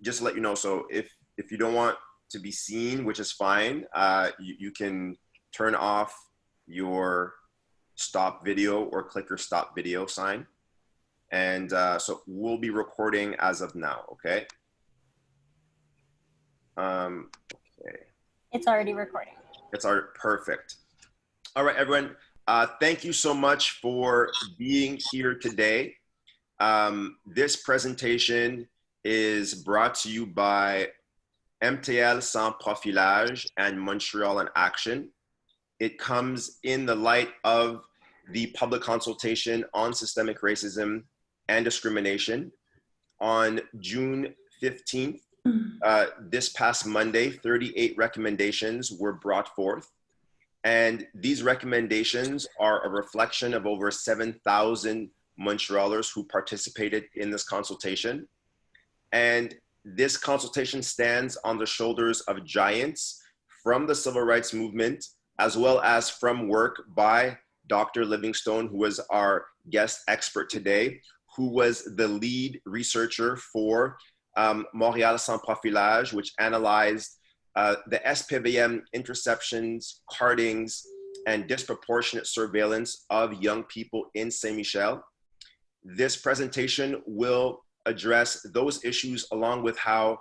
just to let you know, so if you don't want to be seen, which is fine, you can turn off your stop video or click your stop video sign. And so we'll be recording as of now, okay? Okay. It's already recording. It's already perfect. All right, everyone. Thank you so much for being here today. This presentation is brought to you by MTL Sans Profilage and Montreal in Action. It comes in the light of the public consultation on systemic racism and discrimination on June 15th. This past Monday, 38 recommendations were brought forth. And these recommendations are a reflection of over 7,000 Montrealers who participated in this consultation. And this consultation stands on the shoulders of giants from the civil rights movement, as well as from work by Dr. Livingstone, who was our guest expert today, who was the lead researcher for Montreal Sans Profilage, which analyzed the SPVM interceptions, cardings, and disproportionate surveillance of young people in Saint-Michel. This presentation will address those issues along with how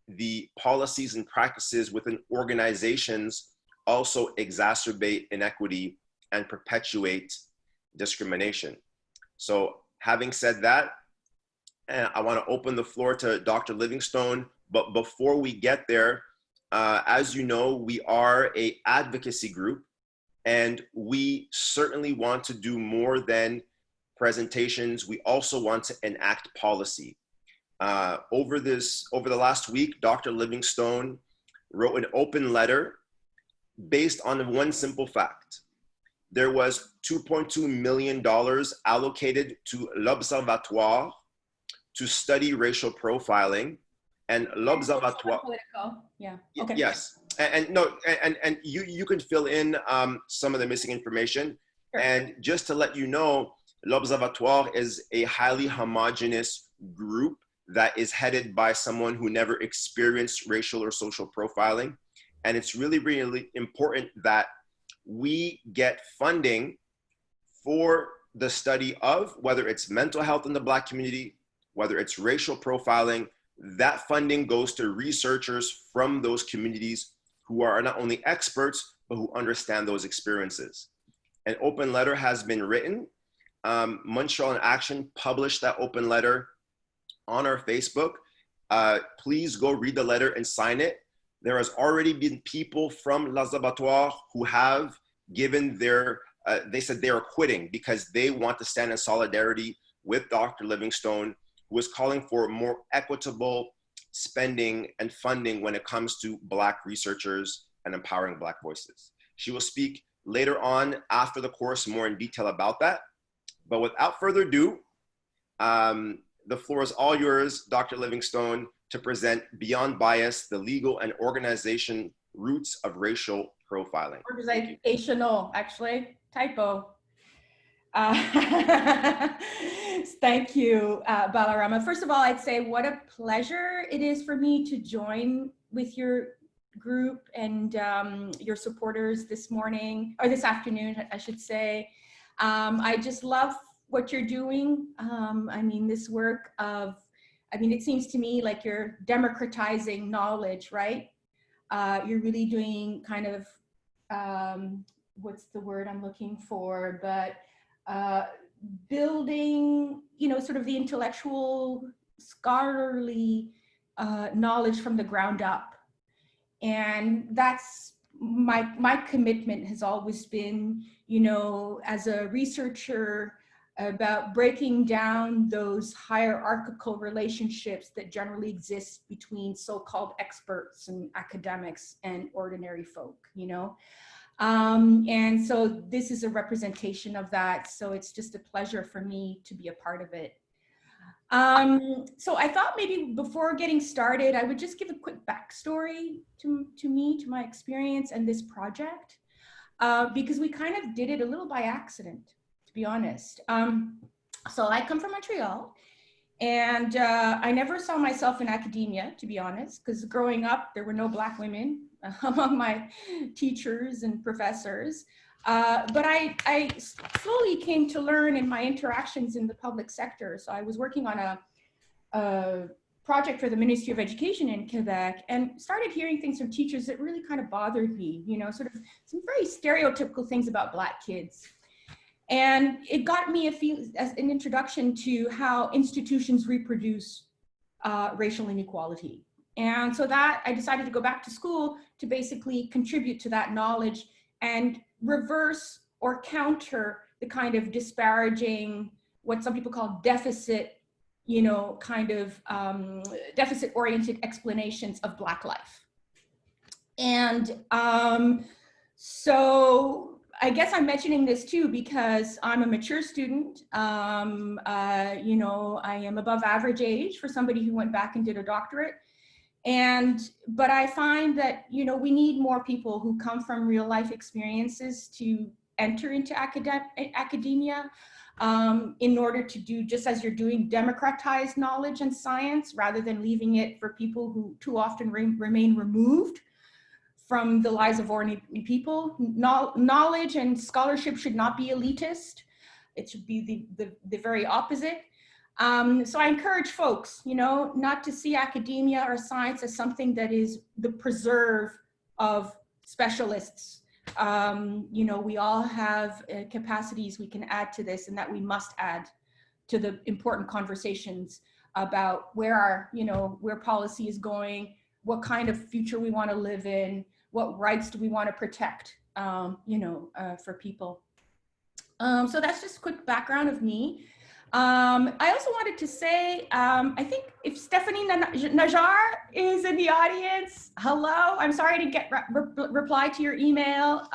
the policies and practices within organizations also exacerbate inequity and perpetuate discrimination. So having said that, I want to open the floor to Dr. Livingstone, but before we get there, as you know, we are an advocacy group, and we certainly want to do more than presentations. We also want to enact policy. Over the last week, Dr. Livingstone wrote an open letter based on one simple fact. There was $2.2 million allocated to l'Observatoire to study racial profiling, and l'Observatoire. Yeah. Okay. Yes, and you can fill in some of the missing information. Sure. And just to let you know, l'Observatoire is a highly homogeneous group that is headed by someone who never experienced racial or social profiling. And it's really, really important that we get funding for the study of whether it's mental health in the Black community, whether it's racial profiling. That funding goes to researchers from those communities who are not only experts, but who understand those experiences. An open letter has been written. Montreal in Action published that open letter on our Facebook. Please go read the letter and sign it. There has already been people from l'Observatoire who have given their, they said they are quitting because they want to stand in solidarity with Dr. Livingstone, who is calling for more equitable spending and funding when it comes to Black researchers and empowering Black voices. She will speak later on after the course more in detail about that. But without further ado, the floor is all yours, Dr. Livingstone, to present Beyond Bias, the legal and organization roots of racial profiling. Organizational, actually, typo. Thank you, Balarama. First of all, I'd say what a pleasure it is for me to join with your group and your supporters this morning, or this afternoon, I should say. I just love what you're doing. I mean, this work of, it seems to me like you're democratizing knowledge, right? You're really doing kind of, what's the word I'm looking for, but building, sort of the intellectual, scholarly knowledge from the ground up. And that's my commitment has always been, as a researcher, about breaking down those hierarchical relationships that generally exist between so-called experts and academics and ordinary folk, And so this is a representation of that. So it's just a pleasure for me to be a part of it. So I thought maybe before getting started, I would just give a quick backstory to my experience and this project, because we kind of did it a little by accident, to be honest. So I come from Montreal, And I never saw myself in academia, to be honest, because growing up, there were no Black women among my teachers and professors. But I slowly came to learn in my interactions in the public sector. So I was working on a project for the Ministry of Education in Quebec and started hearing things from teachers that really kind of bothered me, you know, sort of some very stereotypical things about Black kids. And it got me as an introduction to how institutions reproduce racial inequality. And so that I decided to go back to school to basically contribute to that knowledge and reverse or counter the kind of disparaging, what some people call deficit, you know, kind of deficit-oriented explanations of Black life. And so I guess I'm mentioning this too because I'm a mature student. You know, I am above average age for somebody who went back and did a doctorate. But I find that, you know, we need more people who come from real life experiences to enter into academia in order to do, just as you're doing, democratize knowledge and science rather than leaving it for people who too often remain removed from the lives of ordinary people. Knowledge and scholarship should not be elitist. It should be the very opposite. So I encourage folks, you know, not to see academia or science as something that is the preserve of specialists. You know, we all have capacities we can add to this and that we must add to the important conversations about where our, you know, where policy is going, what kind of future we want to live in, what rights do we want to protect, you know, for people. So that's just a quick background of me. I also wanted to say, I think if Stephanie Najar is in the audience, hello. I'm sorry to get reply to your email,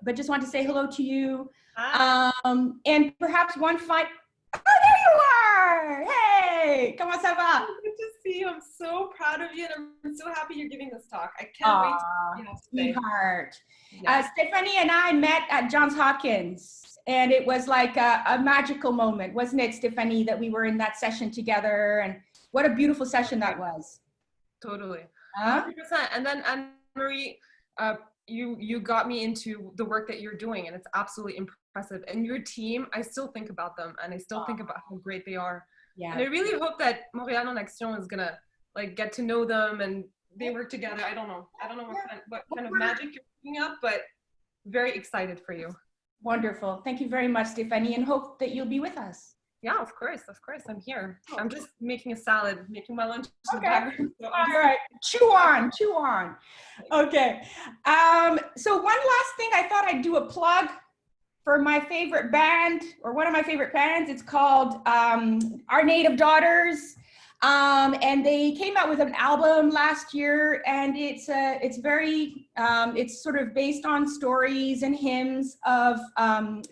but just want to say hello to you. And perhaps one final, oh, there you are. Hey, comment ça va? Good to see you. I'm so proud of you, and I'm so happy you're giving this talk. I can't wait to see you. Sweetheart. Yes. Stephanie and I met at Johns Hopkins. And it was like a magical moment, wasn't it, Stephanie, that we were in that session together? And what a beautiful session that was. Totally. 100%. And then Anne-Marie, you got me into the work that you're doing, and it's absolutely impressive. And your team, I still think about them, and I still think about how great they are. Yeah. And I really hope that Montreal en Action is gonna like get to know them and they work together. I don't know what kind of magic you're picking up, but very excited for you. Wonderful. Thank you very much, Stephanie, and hope that you'll be with us. Yeah, of course. I'm here. I'm just making a salad, making my lunch. Okay. So all right. Chew on. Okay. So one last thing, I thought I'd do a plug for my favorite band, or one of my favorite bands. It's called Our Native Daughters. And they came out with an album last year, and it's sort of based on stories and hymns of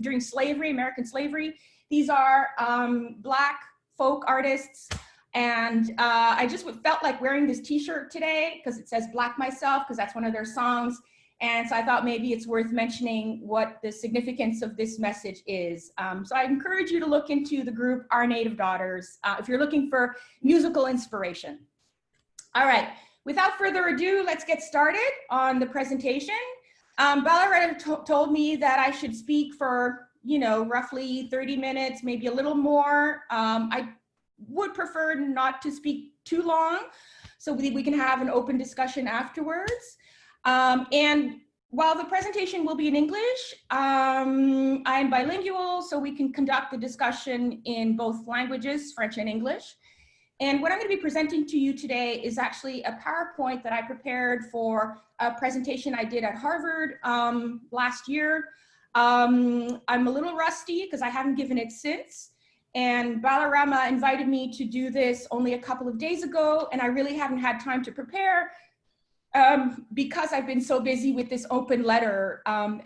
during slavery, American slavery. These are Black folk artists, and I just felt like wearing this T-shirt today because it says Black Myself, because that's one of their songs. And so I thought maybe it's worth mentioning what the significance of this message is. So I encourage you to look into the group Our Native Daughters if you're looking for musical inspiration. All right, without further ado, let's get started on the presentation. Balaretta told me that I should speak for, you know, roughly 30 minutes, maybe a little more. I would prefer not to speak too long so we can have an open discussion afterwards. And while the presentation will be in English, I'm bilingual, so we can conduct the discussion in both languages, French and English. And what I'm going to be presenting to you today is actually a PowerPoint that I prepared for a presentation I did at Harvard last year. I'm a little rusty because I haven't given it since. And Balarama invited me to do this only a couple of days ago, and I really haven't had time to prepare. Because I've been so busy with this open letter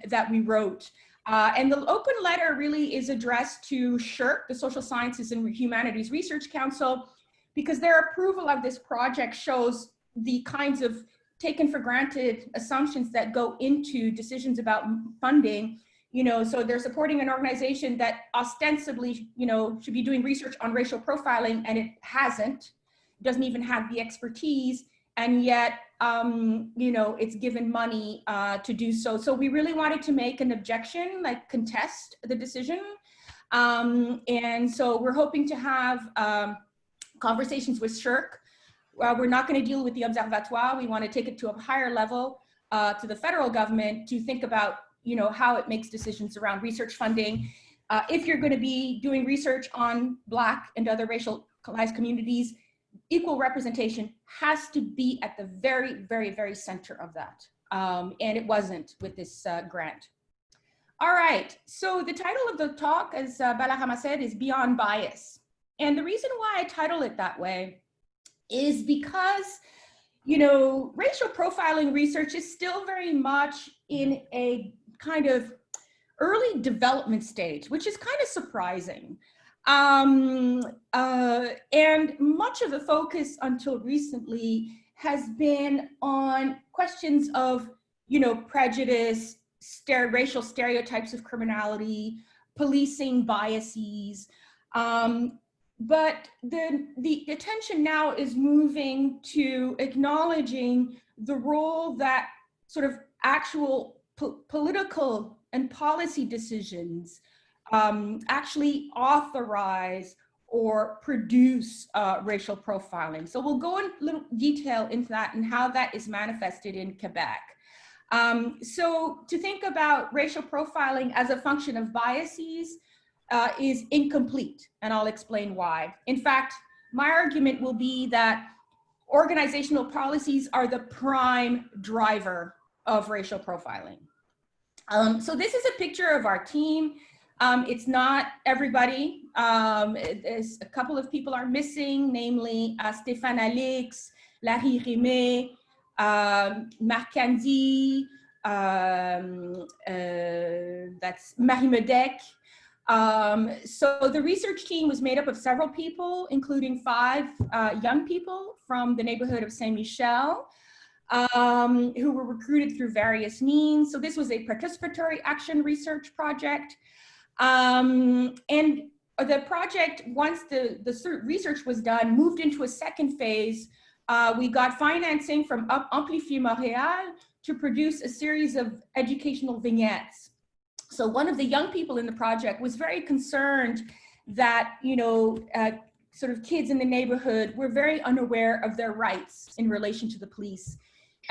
that we wrote. And the open letter really is addressed to SSHRC, the Social Sciences and Humanities Research Council, because their approval of this project shows the kinds of taken for granted assumptions that go into decisions about funding you know, so they're supporting an organization that ostensibly, you know, should be doing research on racial profiling, and it hasn't, doesn't even have the expertise, and yet, you know, it's given money to do so. So we really wanted to make an objection, like contest the decision. And so we're hoping to have conversations with SHRC. We're not going to deal with the Observatoire. We want to take it to a higher level, to the federal government, to think about, you know, how it makes decisions around research funding. If you're going to be doing research on Black and other racialized communities, equal representation has to be at the very, very, very center of that. And it wasn't with this grant. All right, so the title of the talk, as Balarama said, is Beyond Bias. And the reason why I title it that way is because, you know, racial profiling research is still very much in a kind of early development stage, which is kind of surprising. And much of the focus until recently has been on questions of, you know, prejudice, racial stereotypes of criminality, policing biases. But the attention now is moving to acknowledging the role that sort of actual political and policy decisions actually authorize or produce racial profiling. So we'll go in little detail into that and how that is manifested in Quebec. So to think about racial profiling as a function of biases is incomplete, and I'll explain why. In fact, my argument will be that organizational policies are the prime driver of racial profiling. So this is a picture of our team. It's not everybody. There's a couple of people are missing, namely Stéphane Alix, Larry Rimet, Marc Candy, that's Marie Medec. So the research team was made up of several people, including 5 young people from the neighborhood of Saint-Michel, who were recruited through various means. So this was a participatory action research project. And the project, once the research was done, moved into a second phase. We got financing from Amplifie Montreal to produce a series of educational vignettes. So one of the young people in the project was very concerned that, you know, sort of kids in the neighborhood were very unaware of their rights in relation to the police.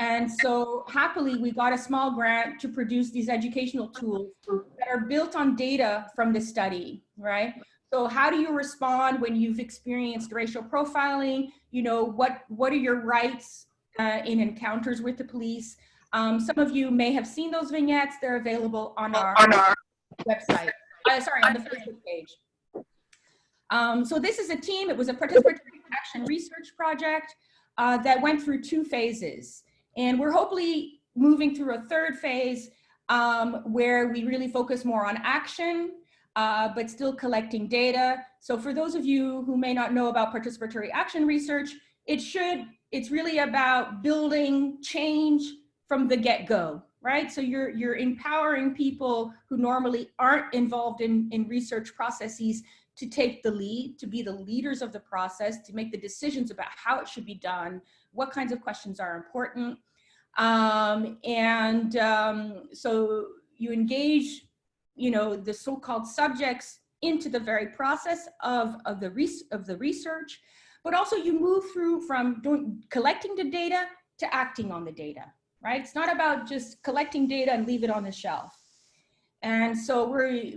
And so happily, we got a small grant to produce these educational tools that are built on data from the study, right? So how do you respond when you've experienced racial profiling? You know, what are your rights in encounters with the police? Some of you may have seen those vignettes. They're available on our website. Sorry, on the Facebook page. So this is a team. It was a participatory action research project that went through 2 phases. And we're hopefully moving through a 3rd phase where we really focus more on action, but still collecting data. So for those of you who may not know about participatory action research, it's really about building change from the get-go, right? So you're empowering people who normally aren't involved in research processes to take the lead, to be the leaders of the process, to make the decisions about how it should be done, what kinds of questions are important. So you engage, you know, the so-called subjects into the very process of the research, but also you move through from collecting the data to acting on the data, right? It's not about just collecting data and leave it on the shelf. And so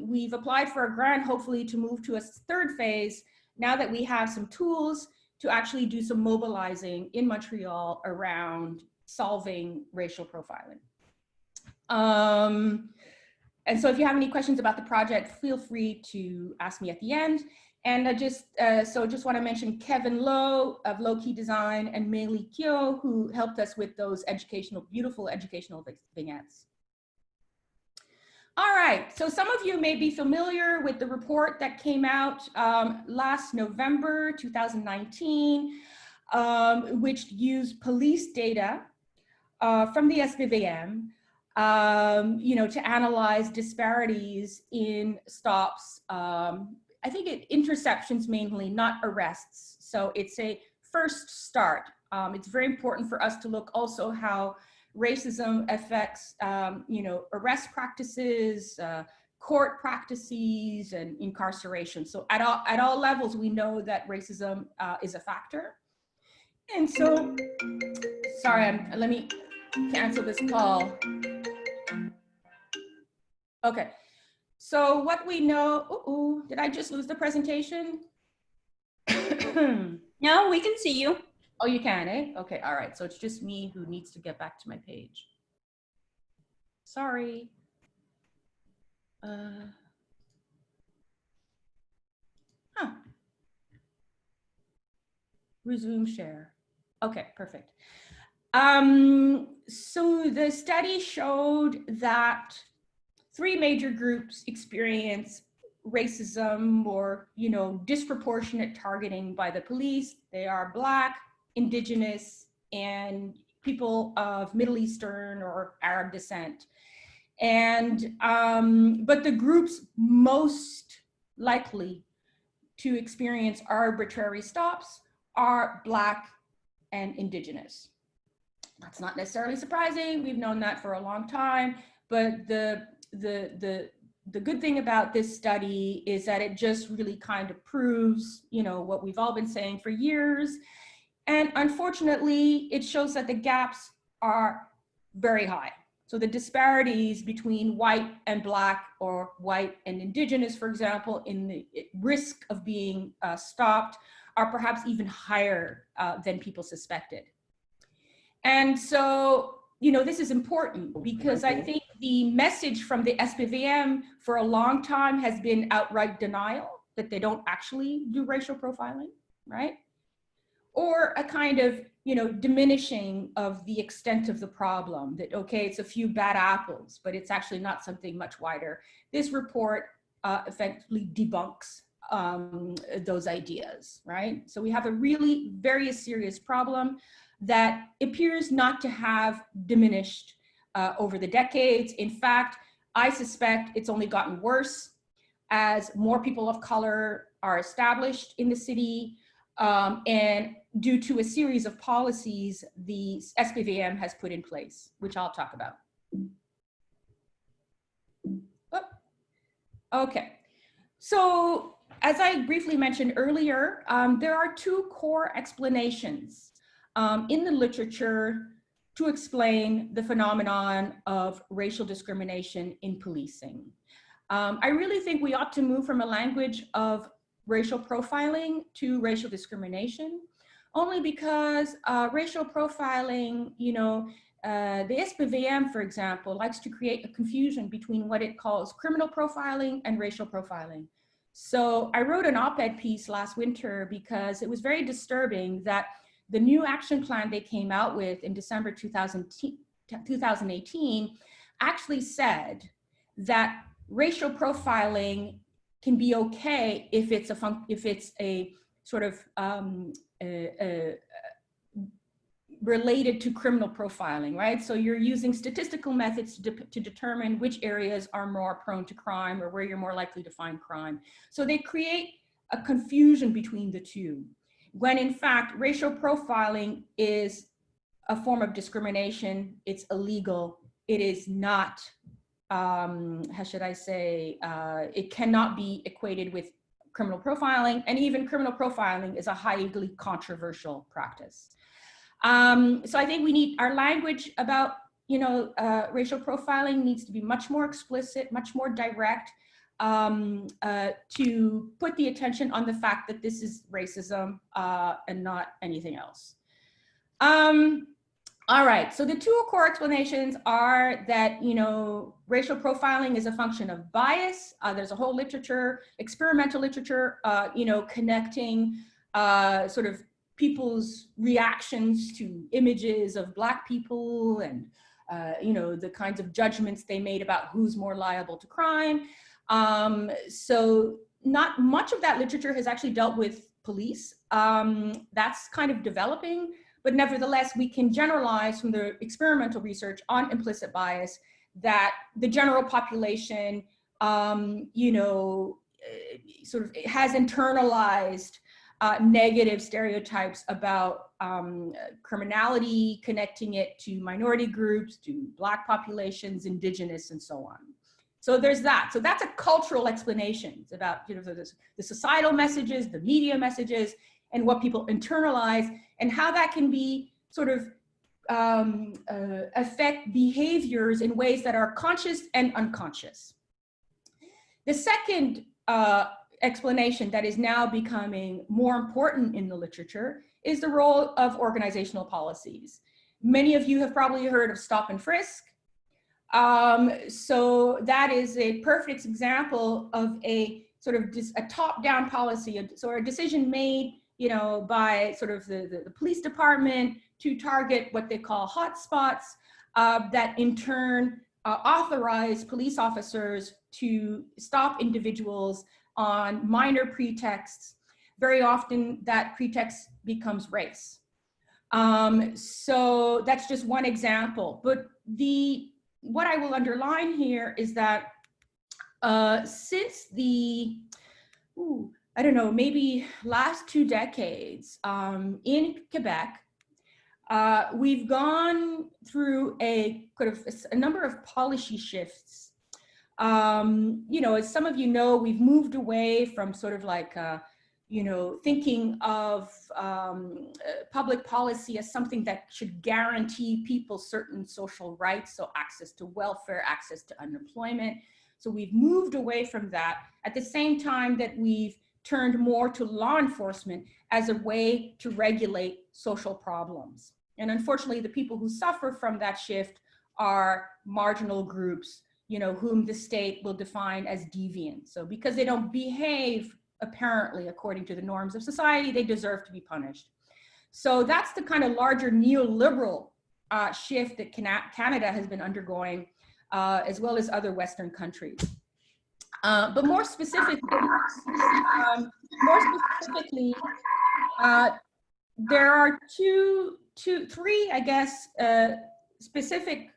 we've applied for a grant, hopefully to move to a 3rd phase, now that we have some tools to actually do some mobilizing in Montreal around solving racial profiling. And so if you have any questions about the project, feel free to ask me at the end. And I just want to mention Kevin Lowe of Low Key Design and Mei Li Kyo, who helped us with those beautiful educational vignettes. All right, so some of you may be familiar with the report that came out last November 2019, which used police data from the SPVM you know, to analyze disparities in stops. I think interceptions mainly, not arrests. So it's a first start. It's very important for us to look also how racism affects, you know, arrest practices, court practices, and incarceration. So at all levels, we know that racism is a factor. And so, sorry, let me cancel this call. Okay, so what we know, did I just lose the presentation? No, we can see you. Oh, you can, eh? Okay, all right, so it's just me who needs to get back to my page. Sorry. Resume share. Okay, perfect. So the study showed that 3 major groups experience racism or, you know, disproportionate targeting by the police. They are Black, Indigenous, and people of Middle Eastern or Arab descent. And, but the groups most likely to experience arbitrary stops are Black and Indigenous. That's not necessarily surprising. We've known that for a long time, but the good thing about this study is that it just really kind of proves, you know, what we've all been saying for years. And unfortunately, it shows that the gaps are very high. So the disparities between white and Black or white and Indigenous, for example, in the risk of being stopped are perhaps even higher than people suspected. And so, you know, this is important because I think the message from the SPVM for a long time has been outright denial, that they don't actually do racial profiling, right? Or a kind of, you know, diminishing of the extent of the problem, that, okay, it's a few bad apples, but it's actually not something much wider. This report effectively debunks those ideas, right? So we have a really very serious problem that appears not to have diminished over the decades. In fact, I suspect it's only gotten worse as more people of color are established in the city, and due to a series of policies the SPVM has put in place, which I'll talk about. Okay, so as I briefly mentioned earlier, there are 2 core explanations in the literature to explain the phenomenon of racial discrimination in policing. I really think we ought to move from a language of racial profiling to racial discrimination, only because racial profiling, you know, the SPVM, for example, likes to create a confusion between what it calls criminal profiling and racial profiling. So I wrote an op-ed piece last winter because it was very disturbing that the new action plan they came out with in December 2018 actually said that racial profiling can be okay if it's a sort of related to criminal profiling, right? So you're using statistical methods to determine which areas are more prone to crime or where you're more likely to find crime. So they create a confusion between the two, when in fact, racial profiling is a form of discrimination. It's illegal. It is not, how should I say, it cannot be equated with criminal profiling, and even criminal profiling is a highly controversial practice. So I think we need our language about, you know, racial profiling needs to be much more explicit, much more direct, to put the attention on the fact that this is racism and not anything else. All right, so the 2 core explanations are that, you know, racial profiling is a function of bias. There's a whole literature, experimental literature, you know, connecting sort of people's reactions to images of Black people and, you know, the kinds of judgments they made about who's more liable to crime. So not much of that literature has actually dealt with police. That's kind of developing, but nevertheless, we can generalize from the experimental research on implicit bias that the general population, you know, sort of has internalized negative stereotypes about criminality, connecting it to minority groups, to Black populations, Indigenous, and so on. So there's that. So that's a cultural explanation. It's about, you know, the societal messages, the media messages, and what people internalize, and how that can be sort of affect behaviors in ways that are conscious and unconscious. The second explanation that is now becoming more important in the literature is the role of organizational policies. Many of you have probably heard of stop and frisk. So that is a perfect example of a sort of a top-down policy, so a decision made, you know, by sort of the police department to target what they call hotspots, that in turn authorize police officers to stop individuals on minor pretexts. Very often that pretext becomes race. So that's just one example, but what I will underline here is that since the, I don't know, maybe last 2 decades in Quebec, we've gone through a number of policy shifts. You know, as some of you know, we've moved away from sort of like, you know, thinking of public policy as something that should guarantee people certain social rights, so access to welfare, access to unemployment. So we've moved away from that at the same time that we've turned more to law enforcement as a way to regulate social problems. And unfortunately, the people who suffer from that shift are marginal groups, you know, whom the state will define as deviant. So because they don't behave apparently according to the norms of society, they deserve to be punished. So that's the kind of larger neoliberal shift that Canada has been undergoing, as well as other Western countries. But more specifically, there are three, I guess, specific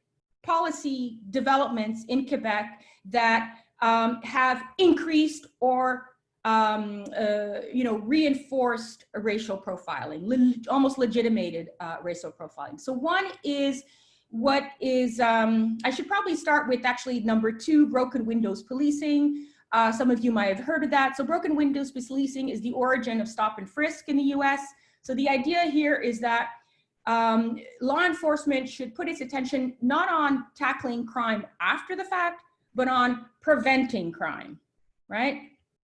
policy developments in Quebec that have increased or you know, reinforced racial profiling, almost legitimated racial profiling. So one is what is, I should probably start with actually number 2, broken windows policing. Some of you might have heard of that. So broken windows policing is the origin of stop and frisk in the US. So the idea here is that law enforcement should put its attention not on tackling crime after the fact, but on preventing crime, right?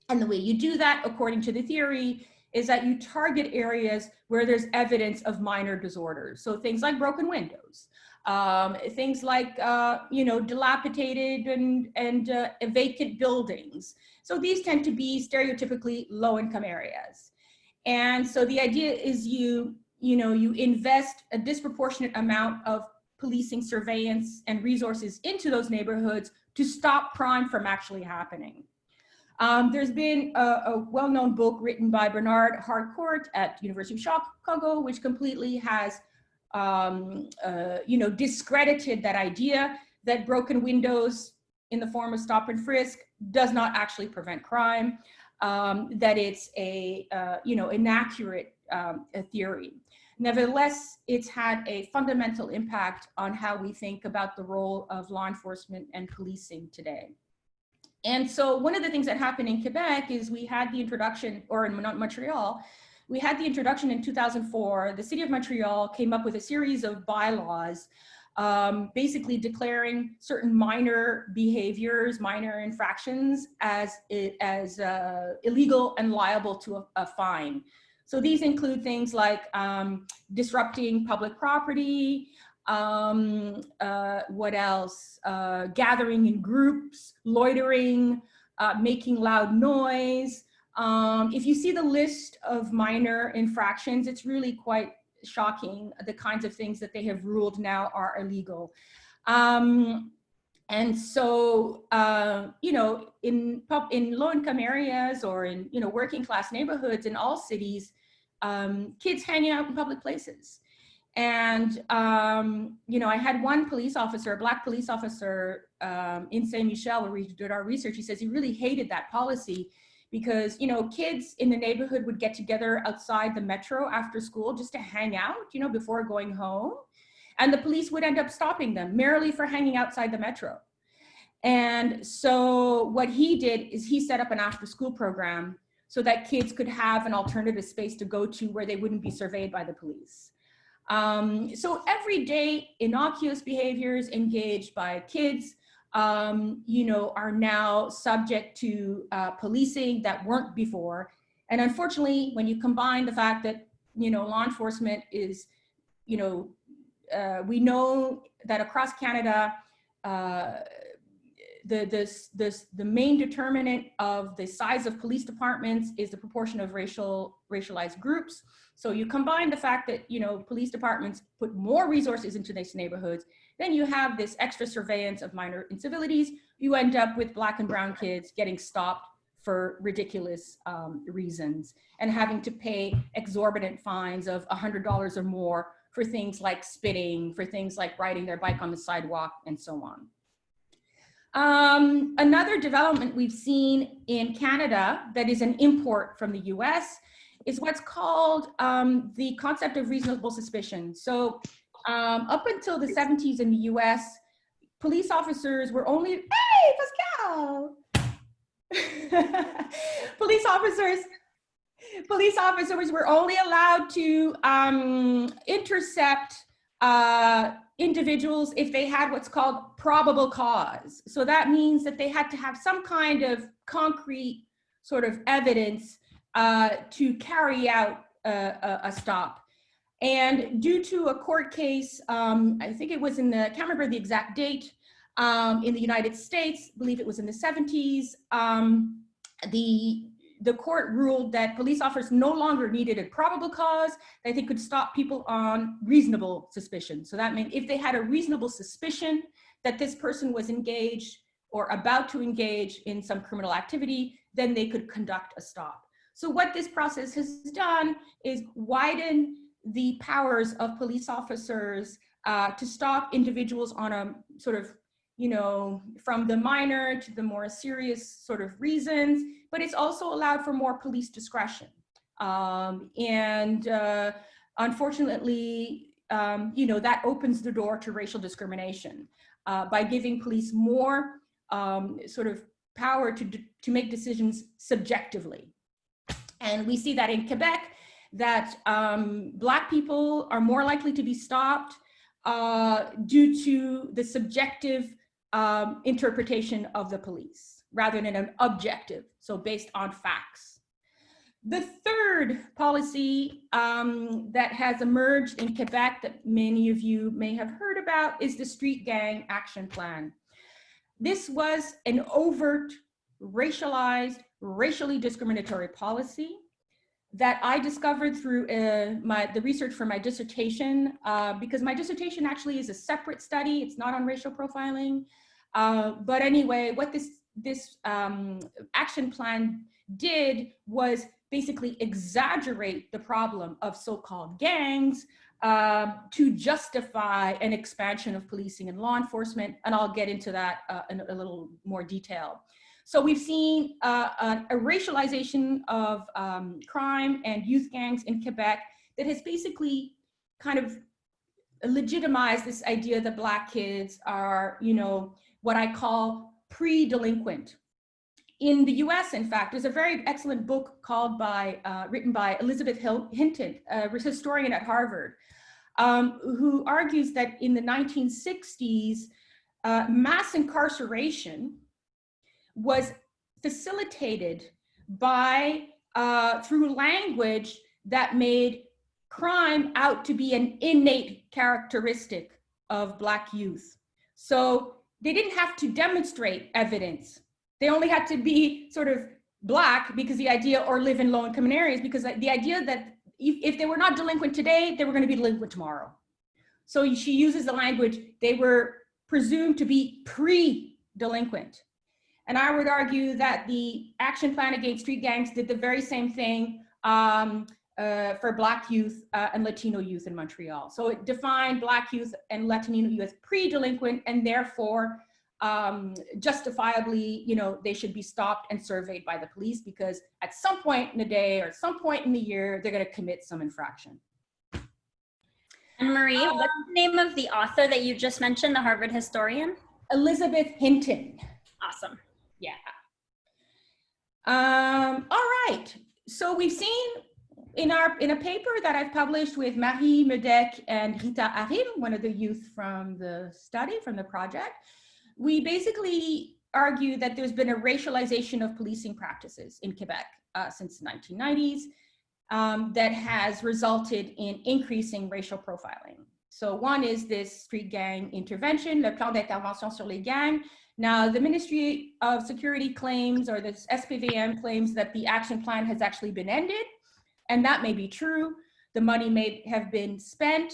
And the way you do that, according to the theory, is that you target areas where there's evidence of minor disorders. So things like broken windows, things like, you know, dilapidated and vacant buildings. So these tend to be stereotypically low-income areas. And so the idea is you invest a disproportionate amount of policing, surveillance, and resources into those neighborhoods to stop crime from actually happening. There's been a well-known book written by Bernard Harcourt at University of Chicago, which completely has, you know, discredited that idea that broken windows in the form of stop and frisk does not actually prevent crime, that it's a, you know, inaccurate theory. Nevertheless, it's had a fundamental impact on how we think about the role of law enforcement and policing today. And so one of the things that happened in Quebec is we had the introduction, or in Montreal, we had the introduction in 2004. The city of Montreal came up with a series of bylaws, basically declaring certain minor behaviors, minor infractions as illegal and liable to a fine. So these include things like disrupting public property, what else? Gathering in groups, loitering, making loud noise. If you see the list of minor infractions, it's really quite shocking, the kinds of things that they have ruled now are illegal. And so, you know, in low-income areas or in, you know, working class neighborhoods in all cities, kids hanging out in public places. And, you know, I had one police officer, a Black police officer in Saint Michel, where we did our research. He says he really hated that policy because, you know, kids in the neighborhood would get together outside the metro after school just to hang out, you know, before going home. And the police would end up stopping them merely for hanging outside the metro. And so what he did is he set up an after school program so that kids could have an alternative space to go to where they wouldn't be surveyed by the police. So everyday innocuous behaviors engaged by kids, you know, are now subject to policing that weren't before. And unfortunately, when you combine the fact that, you know, law enforcement is, you know, we know that across Canada, the main determinant of the size of police departments is the proportion of racialized groups. So you combine the fact that, you know, police departments put more resources into these neighborhoods, then you have this extra surveillance of minor incivilities. You end up with Black and brown kids getting stopped for ridiculous reasons and having to pay exorbitant fines of $100 or more for things like spitting, for things like riding their bike on the sidewalk, and so on. Another development we've seen in Canada that is an import from the US is what's called the concept of reasonable suspicion. So up until the 70s in the US, police officers were only, hey, Pascal! police officers were only allowed to intercept individuals if they had what's called probable cause. So that means that they had to have some kind of concrete sort of evidence to carry out a stop. And due to a court case, I think it was in the, I can't remember the exact date, in the United States, I believe it was in the 70s, the court ruled that police officers no longer needed a probable cause, that they could stop people on reasonable suspicion. So that meant if they had a reasonable suspicion that this person was engaged or about to engage in some criminal activity, then they could conduct a stop. So what this process has done is widen the powers of police officers to stop individuals on a sort of, you know, from the minor to the more serious sort of reasons, but it's also allowed for more police discretion. Unfortunately, you know, that opens the door to racial discrimination by giving police more sort of power to make decisions subjectively. And we see that in Quebec, that Black people are more likely to be stopped due to the subjective interpretation of the police rather than an objective, so based on facts. The third policy that has emerged in Quebec that many of you may have heard about is the Street Gang Action Plan. This was an overt, racialized, racially discriminatory policy that I discovered through the research for my dissertation, because my dissertation actually is a separate study. It's not on racial profiling. But anyway, what this action plan did was basically exaggerate the problem of so-called gangs to justify an expansion of policing and law enforcement. And I'll get into that in a little more detail. So we've seen a racialization of crime and youth gangs in Quebec that has basically kind of legitimized this idea that Black kids are, you know, what I call pre-delinquent. In the US, in fact, there's a very excellent book written by Elizabeth Hinton, a historian at Harvard, who argues that in the 1960s, mass incarceration was facilitated by, through language that made crime out to be an innate characteristic of Black youth. So they didn't have to demonstrate evidence. They only had to be sort of Black because the idea, or live in low-income areas, because the idea that if they were not delinquent today, they were going to be delinquent tomorrow. So she uses the language, they were presumed to be pre-delinquent. And I would argue that the action plan against street gangs did the very same thing for Black youth and Latino youth in Montreal. So it defined Black youth and Latino youth as pre-delinquent, and therefore justifiably, you know, they should be stopped and surveyed by the police, because at some point in the day or some point in the year, they're going to commit some infraction. And Marie, what's the name of the author that you just mentioned, the Harvard historian? Elizabeth Hinton. Awesome. Yeah. All right. So we've seen in a paper that I've published with Marie Medek and Rita Harim, one of the youth from the study, from the project, we basically argue that there's been a racialization of policing practices in Quebec since the 1990s that has resulted in increasing racial profiling. So one is this street gang intervention, le plan d'intervention sur les gangs. Now, the Ministry of Security claims, or the SPVM claims, that the action plan has actually been ended, and that may be true. The money may have been spent,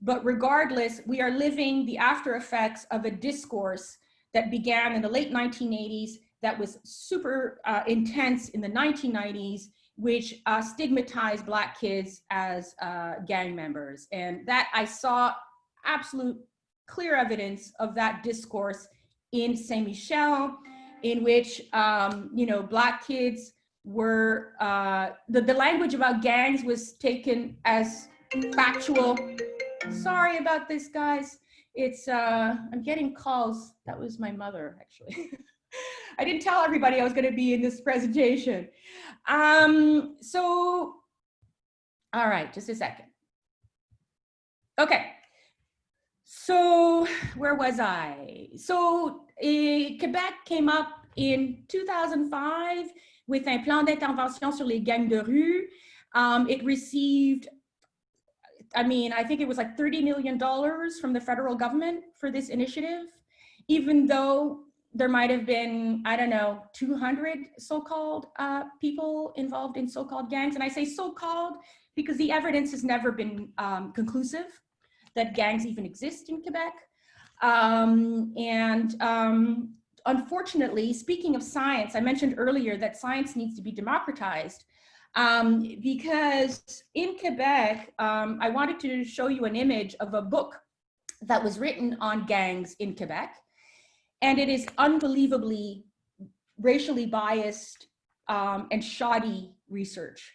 but regardless, we are living the after effects of a discourse that began in the late 1980s that was super intense in the 1990s, which stigmatized Black kids as gang members. And that I saw absolute clear evidence of that discourse in Saint Michel, in which, you know, Black kids were, the language about gangs was taken as factual. Sorry about this, guys. It's, I'm getting calls. That was my mother, actually. I didn't tell everybody I was going to be in this presentation. So, all right, just a second. Okay. So where was I? So Quebec came up in 2005 with un plan d'intervention sur les gangs de rue. It received, I mean, I think it was like $30 million from the federal government for this initiative, even though there might have been, I don't know, 200 so-called people involved in so-called gangs. And I say so-called because the evidence has never been conclusive that gangs even exist in Quebec. Unfortunately, speaking of science, I mentioned earlier that science needs to be democratized because in Quebec, I wanted to show you an image of a book that was written on gangs in Quebec. And it is unbelievably racially biased and shoddy research.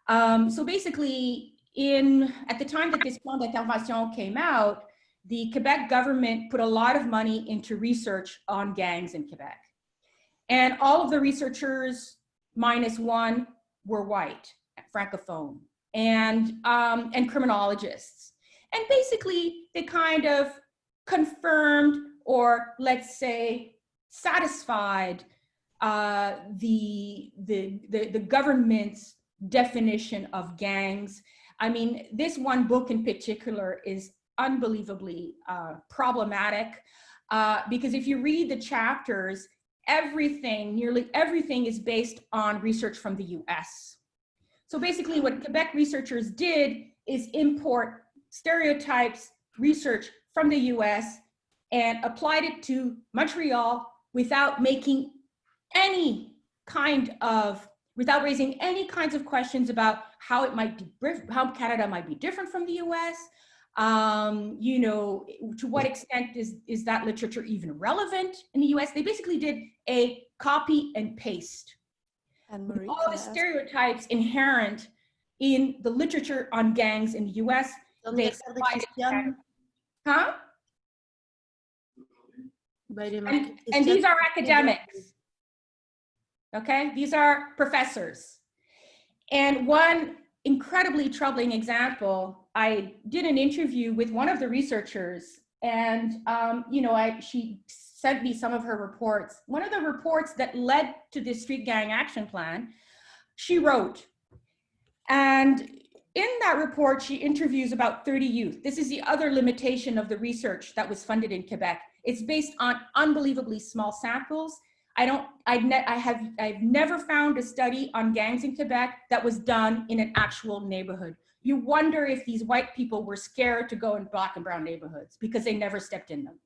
So basically, at the time that this plan d'intervention came out, the Quebec government put a lot of money into research on gangs in Quebec. And all of the researchers, minus one, were white, francophone, and criminologists. And basically, they kind of confirmed, or let's say satisfied, the government's definition of gangs. I mean, this one book in particular is unbelievably problematic because if you read the chapters, nearly everything is based on research from the US. So basically what Quebec researchers did is import stereotypes, research from the US and applied it to Montreal without making without raising any kinds of questions about how how Canada might be different from the US. You know, to what extent is that literature even relevant in the US? They basically did a copy and paste. And Marie, all the stereotypes inherent in the literature on gangs in the US. They huh? And these are academics. Okay, these are professors. And one incredibly troubling example, I did an interview with one of the researchers and you know, she sent me some of her reports. One of the reports that led to this street gang action plan, she wrote. And in that report, she interviews about 30 youth. This is the other limitation of the research that was funded in Quebec. It's based on unbelievably small samples. I've never found a study on gangs in Quebec that was done in an actual neighborhood. You wonder if these white people were scared to go in Black and brown neighborhoods because they never stepped in them.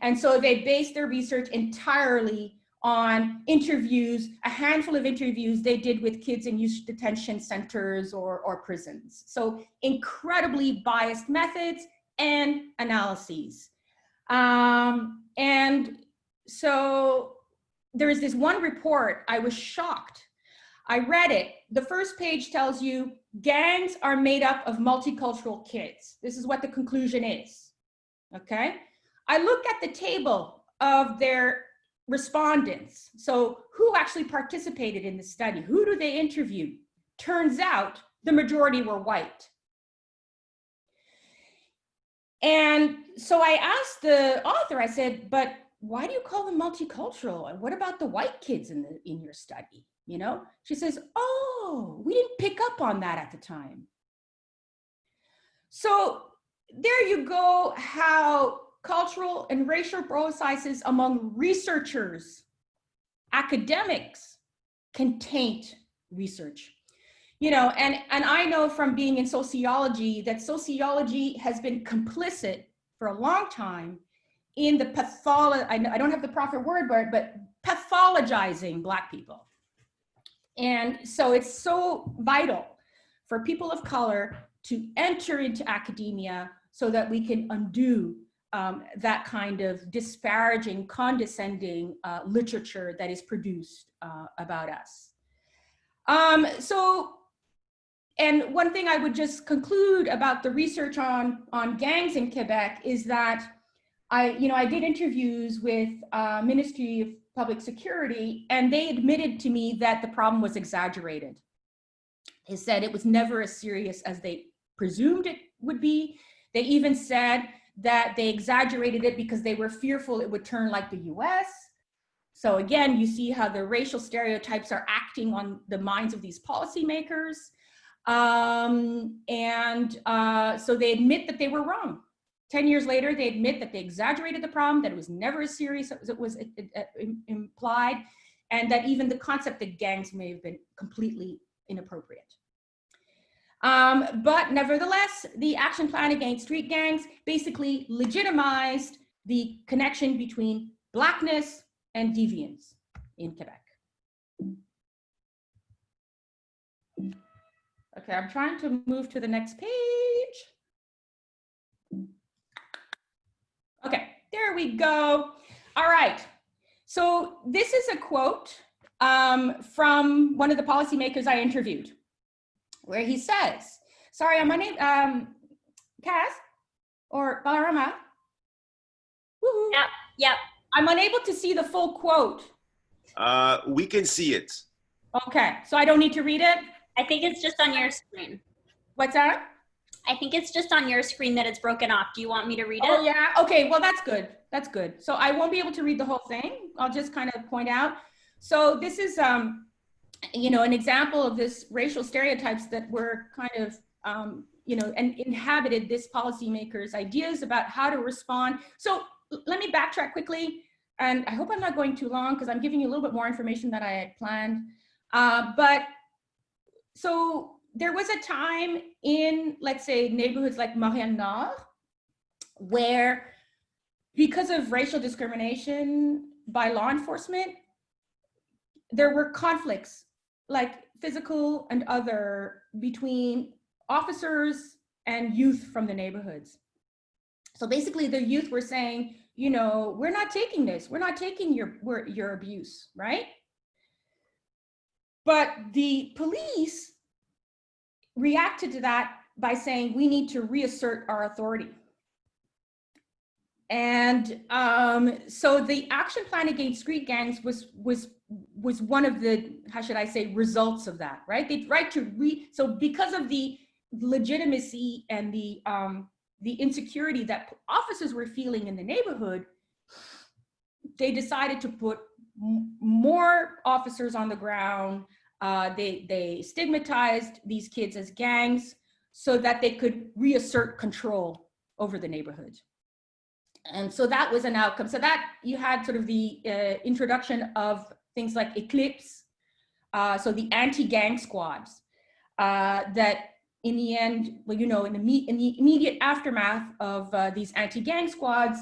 And so they based their research entirely on interviews, a handful of interviews they did with kids in youth detention centers or prisons. So incredibly biased methods and analyses. And so there is this one report, I was shocked. I read it. The first page tells you gangs are made up of multicultural kids. This is what the conclusion is, okay? I looked at the table of their respondents. So who actually participated in the study? Who do they interview? Turns out the majority were white. And so I asked the author, I said, but why do you call them multicultural? And what about the white kids in your study? You know, she says, oh, we didn't pick up on that at the time. So there you go, how cultural and racial processes among researchers, academics can taint research. You know, and I know from being in sociology that sociology has been complicit for a long time in the I don't have the proper word, but pathologizing Black people. And so it's so vital for people of color to enter into academia so that we can undo that kind of disparaging, condescending literature that is produced about us. And one thing I would just conclude about the research on gangs in Quebec is that I did interviews with Ministry of Public Security, and they admitted to me that the problem was exaggerated. They said it was never as serious as they presumed it would be. They even said that they exaggerated it because they were fearful it would turn like the US. So again, you see how the racial stereotypes are acting on the minds of these policymakers. So they admit that they were wrong. 10 years later, they admit that they exaggerated the problem, that it was never as serious as it was implied, and that even the concept that gangs may have been completely inappropriate. But nevertheless, the action plan against street gangs basically legitimized the connection between Blackness and deviance in Quebec. Okay, I'm trying to move to the next page. Okay, there we go. All right, so this is a quote from one of the policymakers I interviewed, where he says, sorry, my name, Cass or Balarama? Woohoo. Yep. I'm unable to see the full quote. We can see it. Okay, so I don't need to read it? I think it's just on your screen. What's that? I think it's just on your screen that it's broken off. Do you want me to read it? Oh yeah, okay, well that's good. That's good. So I won't be able to read the whole thing. I'll just kind of point out. So this is, you know, an example of this racial stereotypes that were kind of, you know, and inhabited this policymaker's ideas about how to respond. So let me backtrack quickly, and I hope I'm not going too long because I'm giving you a little bit more information than I had planned. But so there was a time in, let's say, neighborhoods like Montreal Nord, where because of racial discrimination by law enforcement, there were conflicts, like physical and other, between officers and youth from the neighborhoods. So basically the youth were saying, you know, we're not taking this, we're not taking your abuse, right? But the police reacted to that by saying, we need to reassert our authority. And so the action plan against street gangs was one of the, how should I say, results of that, right? They tried to so because of the legitimacy and the insecurity that officers were feeling in the neighborhood, they decided to put more officers on the ground. They stigmatized these kids as gangs so that they could reassert control over the neighborhood. And so that was an outcome. So that you had sort of the introduction of things like Eclipse, so the anti-gang squads that in the end, well, you know, in the immediate aftermath of these anti-gang squads,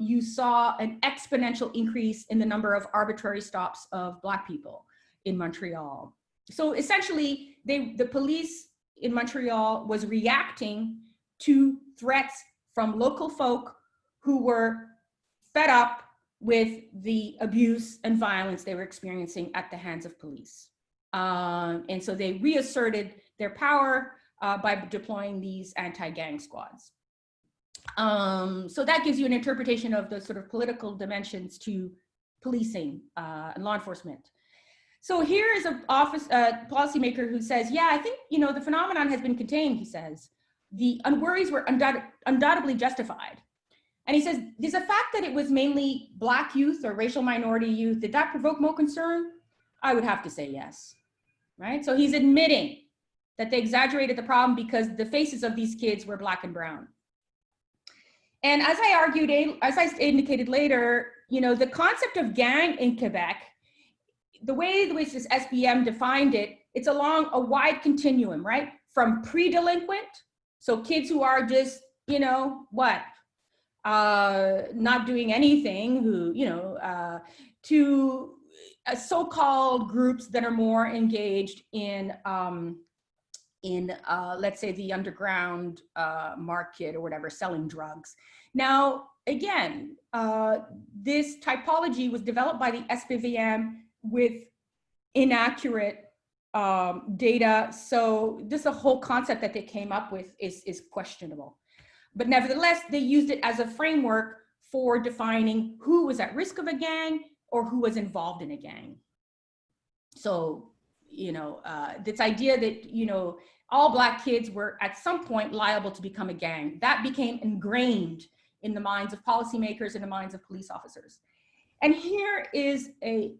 you saw an exponential increase in the number of arbitrary stops of Black people in Montreal. So essentially, the police in Montreal was reacting to threats from local folk who were fed up with the abuse and violence they were experiencing at the hands of police. And so they reasserted their power by deploying these anti-gang squads. So that gives you an interpretation of the sort of political dimensions to policing and law enforcement. So here is a policymaker who says, yeah, I think, you know, the phenomenon has been contained, he says. The worries were undoubtedly justified. And he says, there's a fact that it was mainly Black youth or racial minority youth. Did that provoke more concern? I would have to say yes, right? So he's admitting that they exaggerated the problem because the faces of these kids were Black and brown. And as I argued, as I indicated later, you know, the concept of gang in Quebec, the way in which this SBM defined it, it's along a wide continuum, right? From pre-delinquent, so kids who are just, you know, what? Not doing anything, who, you know, to so-called groups that are more engaged in let's say the underground market or whatever, selling drugs. Now, again, this typology was developed by the SPVM with inaccurate data. So this a whole concept that they came up with is questionable. But nevertheless, they used it as a framework for defining who was at risk of a gang or who was involved in a gang. So, you know, this idea that, you know, all Black kids were at some point liable to become a gang, that became ingrained in the minds of policymakers and the minds of police officers. And here is a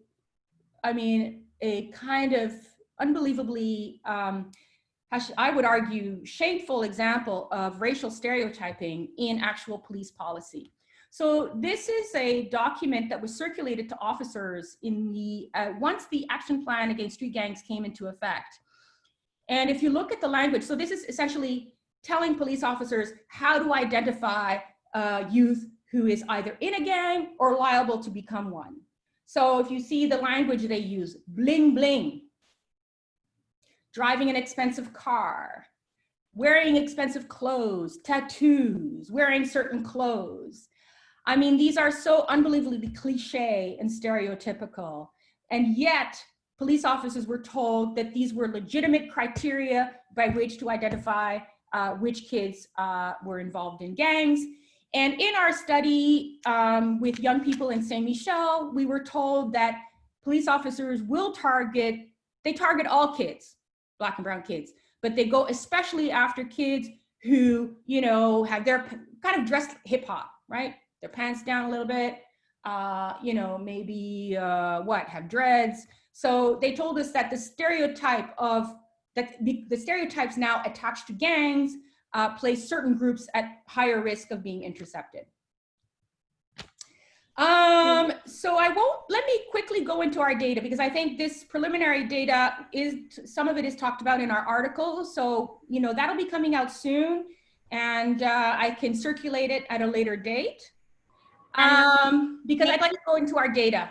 kind of unbelievably, I would argue, shameful example of racial stereotyping in actual police policy. So this is a document that was circulated to officers in the, once the action plan against street gangs came into effect. And if you look at the language, so this is essentially telling police officers how to identify youth who is either in a gang or liable to become one. So if you see the language they use, bling bling, driving an expensive car, wearing expensive clothes, tattoos, wearing certain clothes. I mean, these are so unbelievably cliche and stereotypical. And yet, police officers were told that these were legitimate criteria by which to identify which kids were involved in gangs. And in our study with young people in Saint Michel, we were told that police officers will target all kids, Black and brown kids, but they go especially after kids who, you know, have their kind of dressed hip hop, right? Their pants down a little bit, you know, maybe have dreads. So they told us that the stereotype of, the stereotypes now attached to gangs place certain groups at higher risk of being intercepted. So let me quickly go into our data because I think this preliminary data some of it is talked about in our article. So, you know, that'll be coming out soon and I can circulate it at a later date because I'd like to go into our data,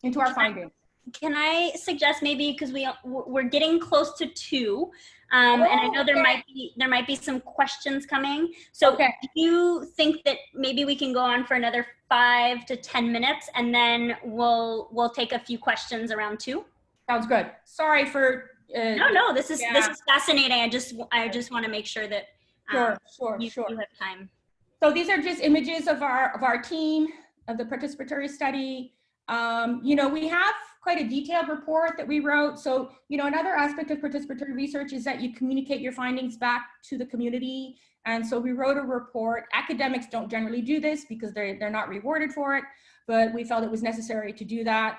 into our findings. Can I suggest maybe, because we're getting close to 2, and I know there might be some questions coming. So do you think that maybe we can go on for another 5 to 10 minutes, and then we'll take a few questions around 2? Sounds good. Sorry for. No. This is fascinating. I just want to make sure that you have time. So these are just images of our team, of the participatory study. You know, we have quite a detailed report that we wrote. So, you know, another aspect of participatory research is that you communicate your findings back to the community. And so we wrote a report. Academics don't generally do this because they're not rewarded for it, but we felt it was necessary to do that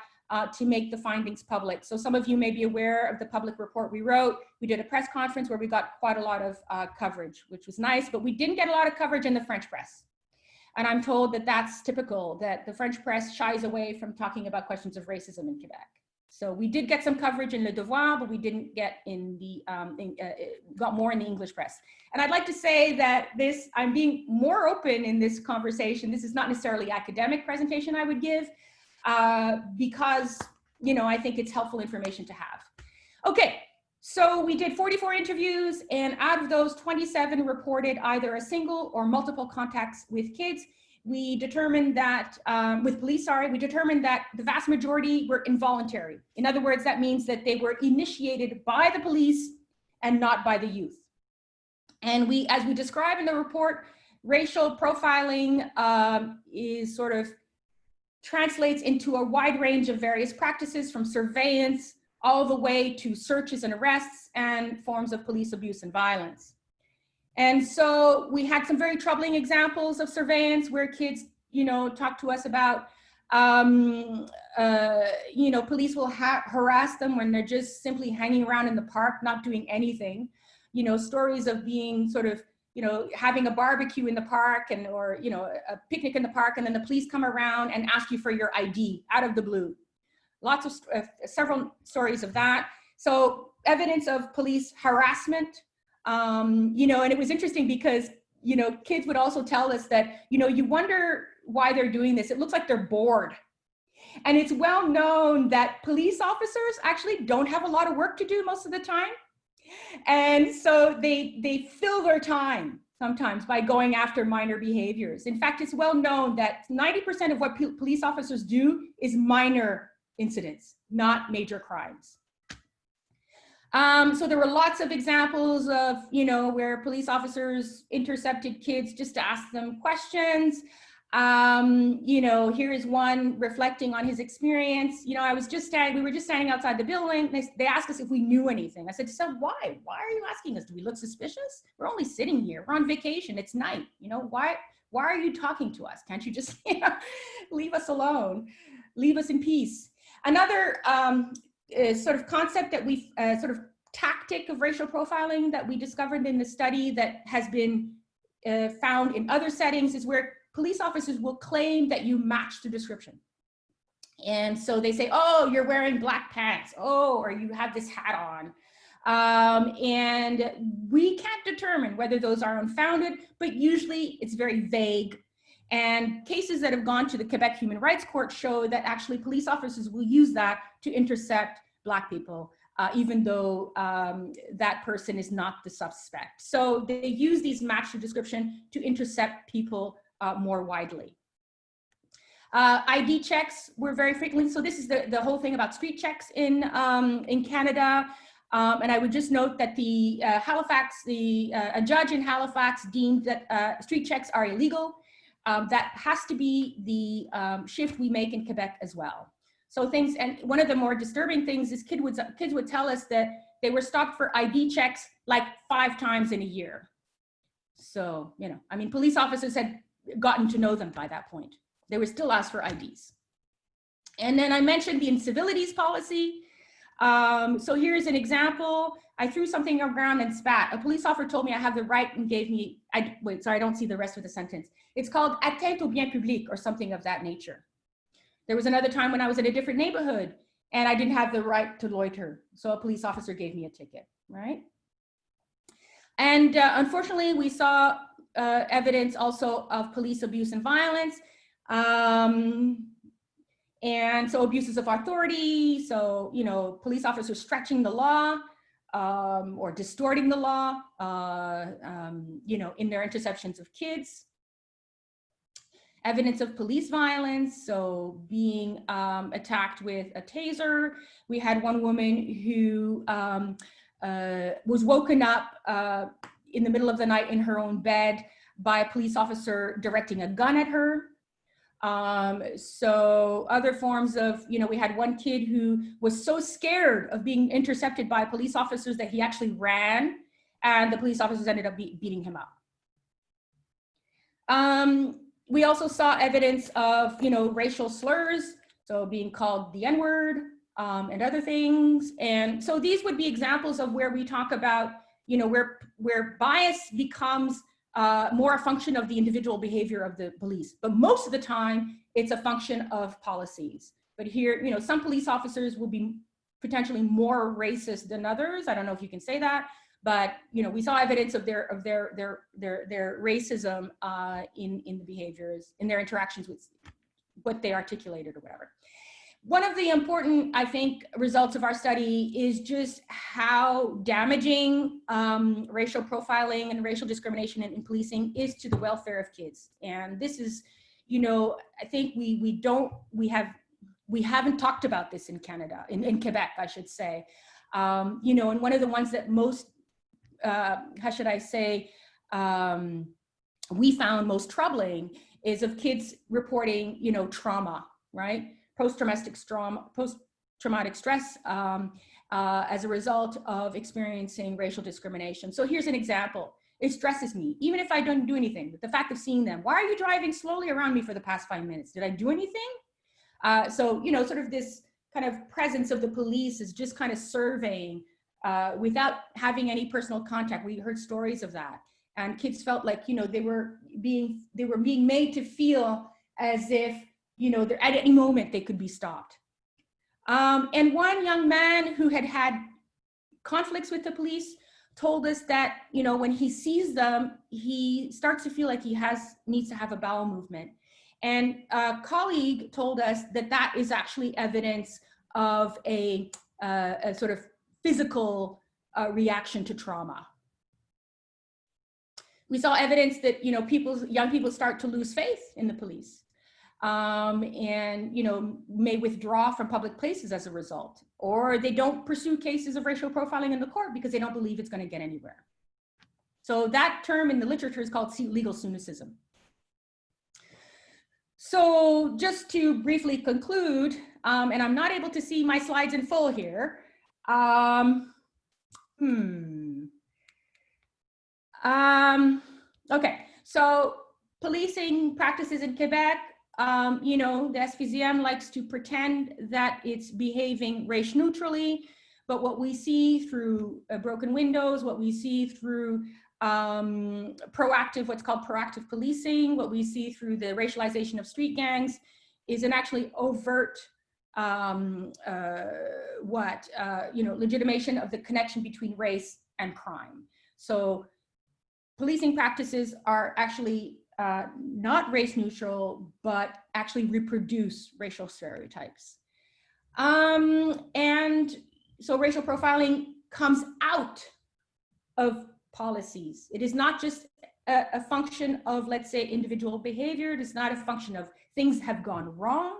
to make the findings public. So some of you may be aware of the public report we wrote. We did a press conference where we got quite a lot of coverage, which was nice, but we didn't get a lot of coverage in the French press. And I'm told that that's typical, that the French press shies away from talking about questions of racism in Quebec. So we did get some coverage in Le Devoir, but we didn't get in the, got more in the English press. And I'd like to say that I'm being more open in this conversation. This is not necessarily academic presentation I would give, because, I think it's helpful information to have. Okay, so we did 44 interviews, and out of those, 27 reported either a single or multiple contacts with kids. We determined that, with police, we determined that the vast majority were involuntary. In other words, that means that they were initiated by the police and not by the youth. And as we describe in the report, racial profiling is sort of translates into a wide range of various practices, from surveillance all the way to searches and arrests and forms of police abuse and violence. And so we had some very troubling examples of surveillance where kids, talk to us about, police will harass them when they're just simply hanging around in the park, not doing anything. Stories of being sort of, having a barbecue in the park or a picnic in the park, and then the police come around and ask you for your ID out of the blue. Lots of, several stories of that. So evidence of police harassment. And it was interesting because, kids would also tell us that, you wonder why they're doing this. It looks like they're bored. And it's well known that police officers actually don't have a lot of work to do most of the time. And so they fill their time sometimes by going after minor behaviors. In fact, it's well known that 90% of what police officers do is minor incidents, not major crimes. So there were lots of examples of, where police officers intercepted kids just to ask them questions. Here is one reflecting on his experience. we were just standing outside the building. They asked us if we knew anything. I said, so why are you asking us? Do we look suspicious? We're only sitting here. We're on vacation. It's night. Why are you talking to us? Can't you just, leave us alone? Leave us in peace. Another sort of concept that we tactic of racial profiling that we discovered in the study that has been found in other settings is where police officers will claim that you match the description. And so they say, oh, you're wearing black pants. Oh, or you have this hat on. And we can't determine whether those are unfounded, but usually it's very vague. And cases that have gone to the Quebec Human Rights Court show that actually police officers will use that to intercept Black people, even though that person is not the suspect. So they use these match the description to intercept people more widely. ID checks were very frequently, so this is the whole thing about street checks in Canada. And I would just note that the a judge in Halifax deemed that street checks are illegal. That has to be the shift we make in Quebec as well. So things, and one of the more disturbing things is kids would tell us that they were stopped for ID checks like 5 times in a year. So, police officers had gotten to know them by that point. They were still asked for IDs. And then I mentioned the incivilities policy. So here's an example. I threw something around and spat. A police officer told me I have the right and gave me, wait, sorry, I don't see the rest of the sentence. It's called atteinte au bien public or something of that nature. There was another time when I was in a different neighborhood and I didn't have the right to loiter. So a police officer gave me a ticket, right? And unfortunately, we saw evidence also of police abuse and violence. And so abuses of authority. So, police officers stretching the law or distorting the law, in their interceptions of kids. Evidence of police violence, so being attacked with a taser. We had one woman who was woken up in the middle of the night in her own bed by a police officer directing a gun at her. So other forms of, we had one kid who was so scared of being intercepted by police officers that he actually ran, and the police officers ended up beating him up. We also saw evidence of, racial slurs, so being called the N-word, and other things. And so these would be examples of where we talk about, where bias becomes more a function of the individual behavior of the police. But most of the time, it's a function of policies. But here, you know, some police officers will be potentially more racist than others. I don't know if you can say that, but you know, we saw evidence of their racism in the behaviors, in their interactions with what they articulated or whatever. One of the important, I think, results of our study is just how damaging racial profiling and racial discrimination in policing is to the welfare of kids. And this is, you know, I think we haven't talked about this in Canada, in Quebec, I should say. You know, and one of the ones that most, how should I say, we found most troubling is of kids reporting, you know, trauma, right? Post-traumatic stress as a result of experiencing racial discrimination. So here's an example. It stresses me, even if I don't do anything, but the fact of seeing them. Why are you driving slowly around me for the past 5 minutes? Did I do anything? So, you know, sort of this kind of presence of the police is just kind of surveying without having any personal contact. We heard stories of that. And kids felt like, you know, they were being made to feel as if, you know, at any moment they could be stopped. And one young man who had had conflicts with the police told us that, you know, when he sees them, he starts to feel like he needs to have a bowel movement. And a colleague told us that that is actually evidence of a sort of physical reaction to trauma. We saw evidence that, you know, young people start to lose faith in the police. And, you know, may withdraw from public places as a result, or they don't pursue cases of racial profiling in the court because they don't believe it's going to get anywhere. So that term in the literature is called legal cynicism. So just to briefly conclude, and I'm not able to see my slides in full here. Okay, so policing practices in Quebec. You know, the SPCM likes to pretend that it's behaving race neutrally, but what we see through broken windows, what we see through what's called proactive policing, what we see through the racialization of street gangs is an actually overt, you know, legitimation of the connection between race and crime. So policing practices are actually not race neutral, but actually reproduce racial stereotypes. And so racial profiling comes out of policies. It is not just a function of, let's say, individual behavior. It is not a function of things have gone wrong.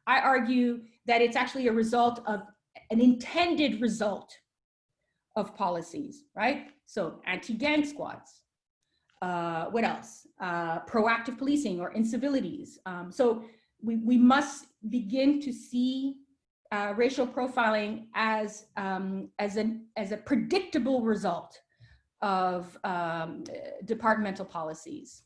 I argue that it's actually a result of an intended result of policies, right? So anti-gang squads. What else? Proactive policing or incivilities. So we must begin to see racial profiling as a predictable result of departmental policies.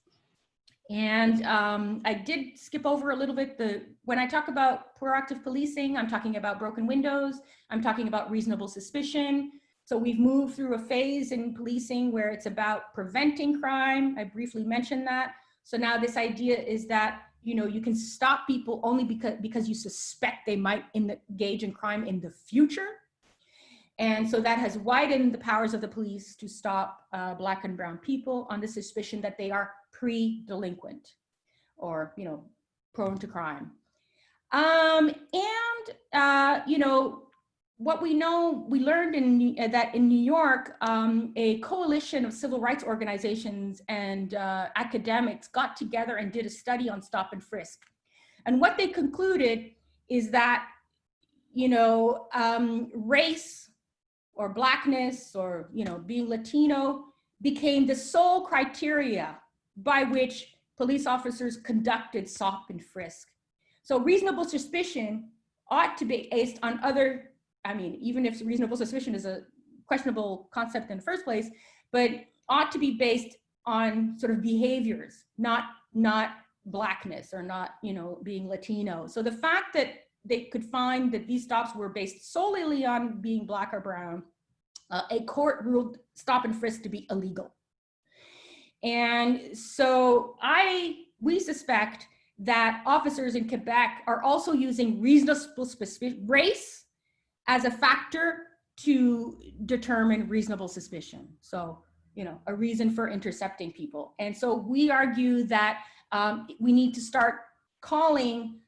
And I did skip over a little bit when I talk about proactive policing, I'm talking about broken windows, I'm talking about reasonable suspicion. So we've moved through a phase in policing where it's about preventing crime. I briefly mentioned that. So now this idea is that, you know, you can stop people only because you suspect they might engage in crime in the future. And so that has widened the powers of the police to stop Black and brown people on the suspicion that they are pre-delinquent or, you know, prone to crime. You know, what we learned that in New York, a coalition of civil rights organizations and academics got together and did a study on stop and frisk. And what they concluded is that, you know, race or Blackness or, you know, being Latino became the sole criteria by which police officers conducted stop and frisk. So reasonable suspicion ought to be based on other, I mean, even if reasonable suspicion is a questionable concept in the first place, but ought to be based on sort of behaviors, not Blackness or not, you know, being Latino. So the fact that they could find that these stops were based solely on being Black or brown, a court ruled stop and frisk to be illegal. And so we suspect that officers in Quebec are also using reasonable suspicion, race as a factor to determine reasonable suspicion. So, you know, a reason for intercepting people. And so we argue that we need to start calling,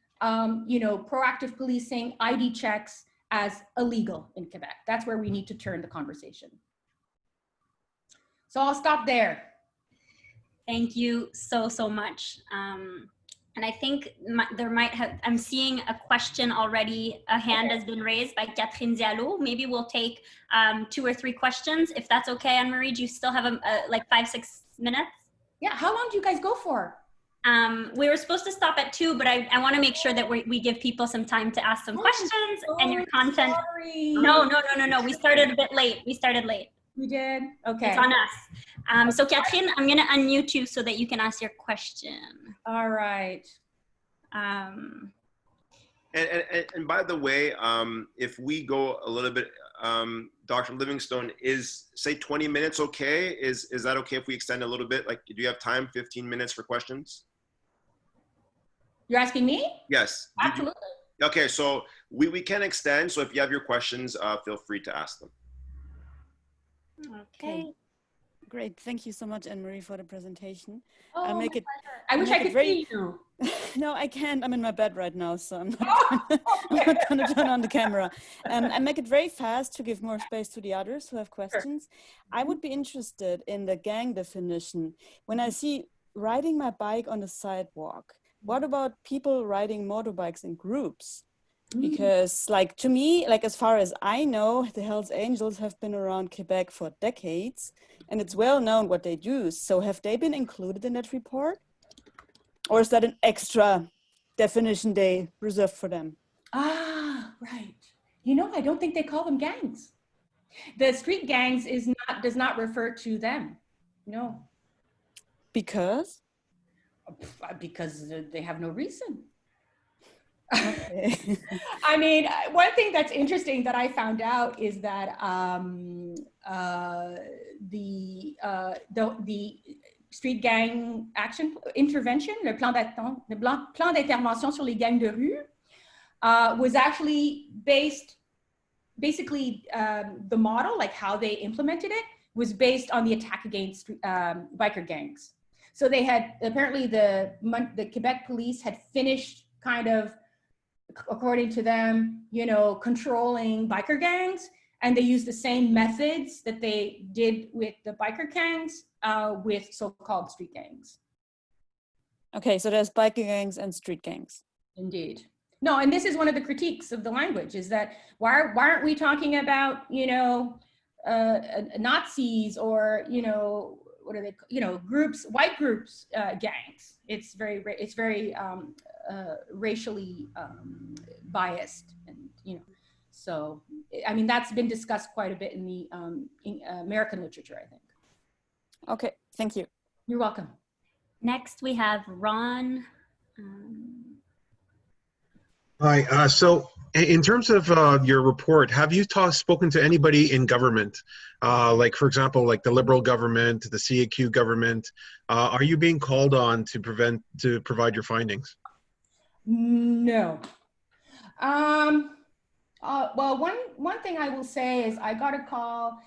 you know, proactive policing, ID checks as illegal in Quebec. That's where we need to turn the conversation. So I'll stop there. Thank you so, so much. And I think there might have, I'm seeing a question already, a hand has been raised by Catherine Diallo. Maybe we'll take 2 or 3 questions, if that's okay, Anne-Marie. Do you still have like 5-6 minutes? Yeah, how long do you guys go for? We were supposed to stop at 2, but I want to make sure that we give people some time to ask some questions and your content. Sorry. No. We started a bit late. We started late. We did? Okay. It's on us. So Catherine, I'm going to unmute you so that you can ask your question. All right. And by the way, if we go a little bit, Dr. Livingstone, is say 20 minutes okay? Is that okay if we extend a little bit? Like, do you have time, 15 minutes for questions? You're asking me? Yes. Absolutely. Okay, so we can extend. So if you have your questions, feel free to ask them. Okay. Great. Thank you so much, Anne-Marie, for the presentation. Oh, I'll make my it. pleasure. I wish I could see you. No, I can't. I'm in my bed right now, so I'm Oh, not going to turn on the camera. I make it very fast to give more space to the others who have questions. I would be interested in the gang definition. When I see riding my bike on the sidewalk, what about people riding motorbikes in groups? Because like to me, like as far as I know, the Hells Angels have been around Quebec for decades and it's well known what they do. So have they been included in that report? Or is that an extra definition they reserved for them? Ah, right. You know, I don't think they call them gangs. The street gangs does not refer to them. No. Because? Because they have no reason. Okay. I mean, one thing that's interesting that I found out is that the street gang action intervention, le plan d'intervention sur les gangs de rue, was actually basically the model, like how they implemented it, was based on the attack against biker gangs. So they had, apparently the Quebec police had finished kind of, according to them, you know, controlling biker gangs, and they used the same methods that they did with the biker gangs with so-called street gangs. Okay, so there's biker gangs and street gangs. Indeed. No, and this is one of the critiques of the language, is that why aren't we talking about, you know, Nazis or, you know, what are they, you know, groups, white groups, gangs. It's very racially biased, and you know, so I mean that's been discussed quite a bit in the American literature, I think. Okay, thank you. You're welcome. Next we have Ron. Hi. So in terms of your report, have you spoken to anybody in government? Like, for example, like the Liberal government, the CAQ government? Are you being called on to provide your findings? No. Well, one thing I will say is I got a call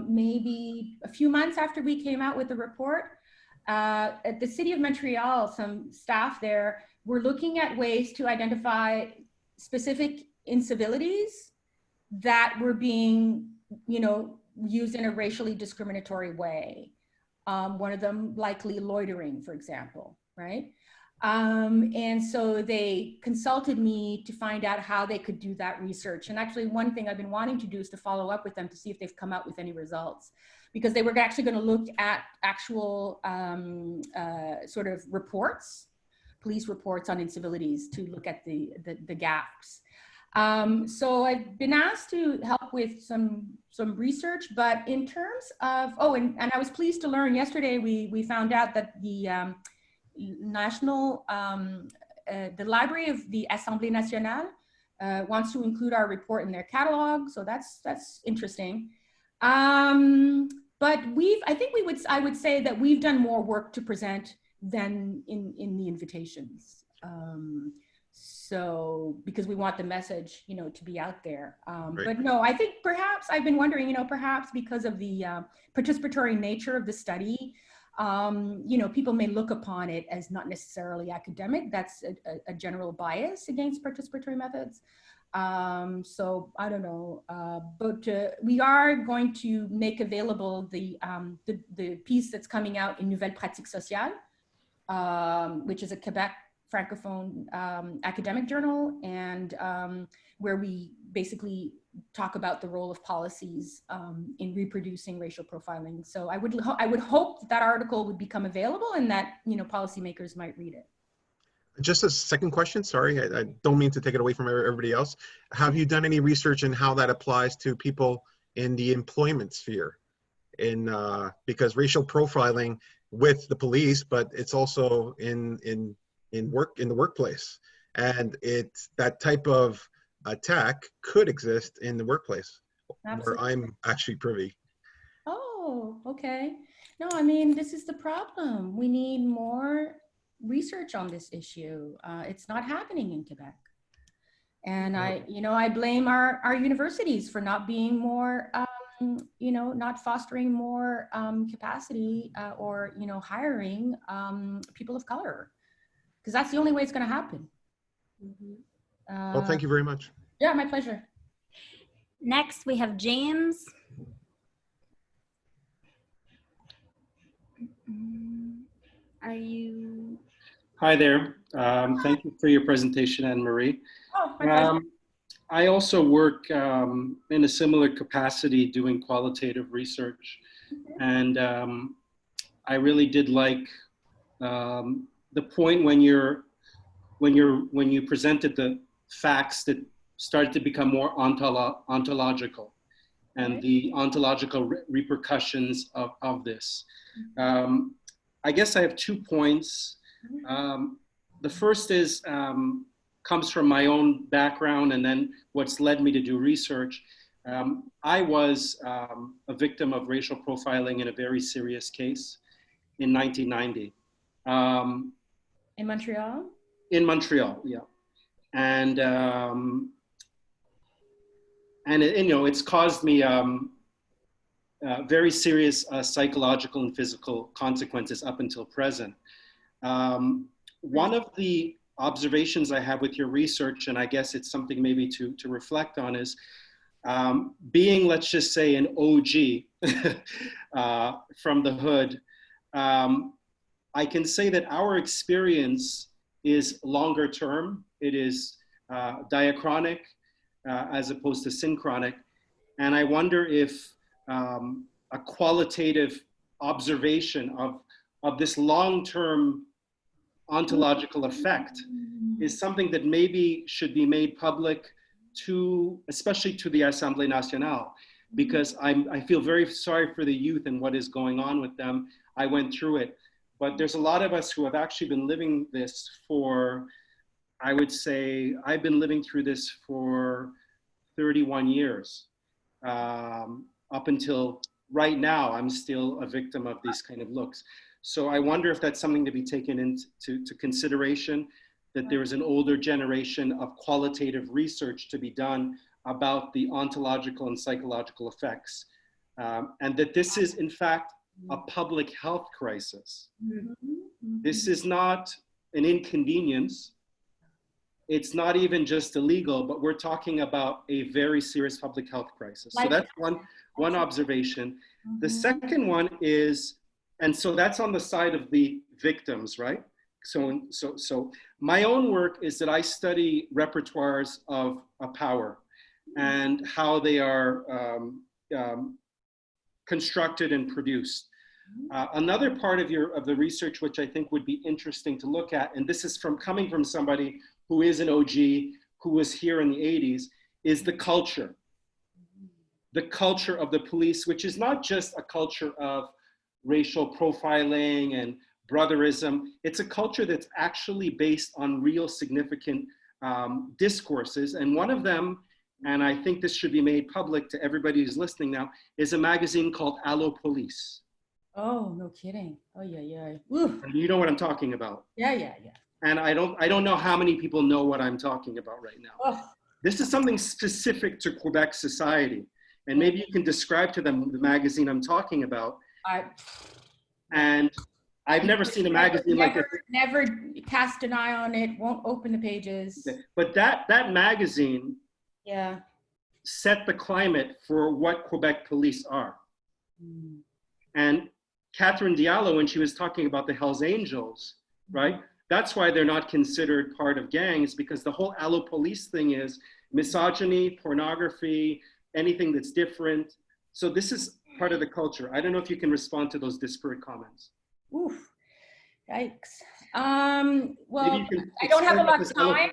maybe a few months after we came out with the report. At the city of Montreal, some staff there were looking at ways to identify specific incivilities that were being, you know, used in a racially discriminatory way. One of them likely loitering, for example, right? And so they consulted me to find out how they could do that research. And actually one thing I've been wanting to do is to follow up with them to see if they've come out with any results, because they were actually going to look at actual sort of reports, police reports on incivilities, to look at the gaps. So I've been asked to help with some research, but in terms of, oh, and I was pleased to learn yesterday, we found out that the the Library of the Assemblée Nationale wants to include our report in their catalog, so that's interesting. But I would say that we've done more work to present than in the invitations. So because we want the message, you know, to be out there. Right. But no, I think perhaps I've been wondering, you know, perhaps because of the participatory nature of the study, you know, people may look upon it as not necessarily academic. That's a general bias against participatory methods. So I don't know, but we are going to make available the piece that's coming out in Nouvelles Pratiques Sociales, which is a Quebec Francophone academic journal, and where we basically talk about the role of policies in reproducing racial profiling. So I would hope that article would become available and that, you know, policymakers might read it. Just a second question, sorry, I don't mean to take it away from everybody else. Have you done any research in how that applies to people in the employment sphere? Because racial profiling with the police, but it's also in the workplace, and that type of attack could exist in the workplace. Absolutely. Where I'm actually privy. Oh, okay. No, I mean, this is the problem. We need more research on this issue. It's not happening in Quebec. And I blame our universities for not being more, not fostering more capacity or, hiring people of color, because that's the only way it's going to happen. Mm-hmm. Well, thank you very much. Yeah, my pleasure. Next, we have James. Are you? Hi there. Thank you for your presentation, Anne-Marie. Oh, my pleasure. I also work in a similar capacity doing qualitative research. And I really did like the point when you presented the facts that started to become more ontological and the ontological repercussions of this. I guess I have 2 points. The first is, comes from my own background and then what's led me to do research. I was a victim of racial profiling in a very serious case in 1990. In Montreal? In Montreal, yeah. And it's caused me very serious psychological and physical consequences up until present. One of the observations I have with your research, and I guess it's something maybe to reflect on, is being, let's just say, an OG from the hood. I can say that our experience is longer term. It is diachronic as opposed to synchronic. And I wonder if a qualitative observation of this long-term ontological effect is something that maybe should be made public especially to the Assemblée Nationale, because I feel very sorry for the youth and what is going on with them. I went through it, but there's a lot of us who have actually been living this for, I would say, I've been living through this for 31 years. Up until right now, I'm still a victim of these kind of looks. So I wonder if that's something to be taken into consideration, that there is an older generation of qualitative research to be done about the ontological and psychological effects. And that this is, in fact, a public health crisis. This is not an inconvenience. It's not even just illegal, but we're talking about a very serious public health crisis. So that's one observation. The second one is, and so that's on the side of the victims, right? So my own work is that I study repertoires of power and how they are constructed and produced. Another part of the research, which I think would be interesting to look at, and this is coming from somebody who is an OG, who was here in the 80s, is the culture. The culture of the police, which is not just a culture of racial profiling and brotherism. It's a culture that's actually based on real significant discourses. And one of them, and I think this should be made public to everybody who's listening now, is a magazine called Allo Police. Oh, no kidding. Oh, yeah, yeah. Ooh. And you know what I'm talking about. Yeah, yeah, yeah. And I don't know how many people know what I'm talking about right now. Oh. This is something specific to Quebec society. And maybe you can describe to them the magazine I'm talking about. And I've never seen a magazine like this. Never cast an eye on it, won't open the pages. But that magazine Yeah. set the climate for what Quebec police are. Mm. And Catherine Diallo, when she was talking about the Hells Angels, right? That's why they're not considered part of gangs, because the whole allo police thing is misogyny, pornography, anything that's different. So this is part of the culture. I don't know if you can respond to those disparate comments. Oof. Yikes. Well, I don't have a lot of time.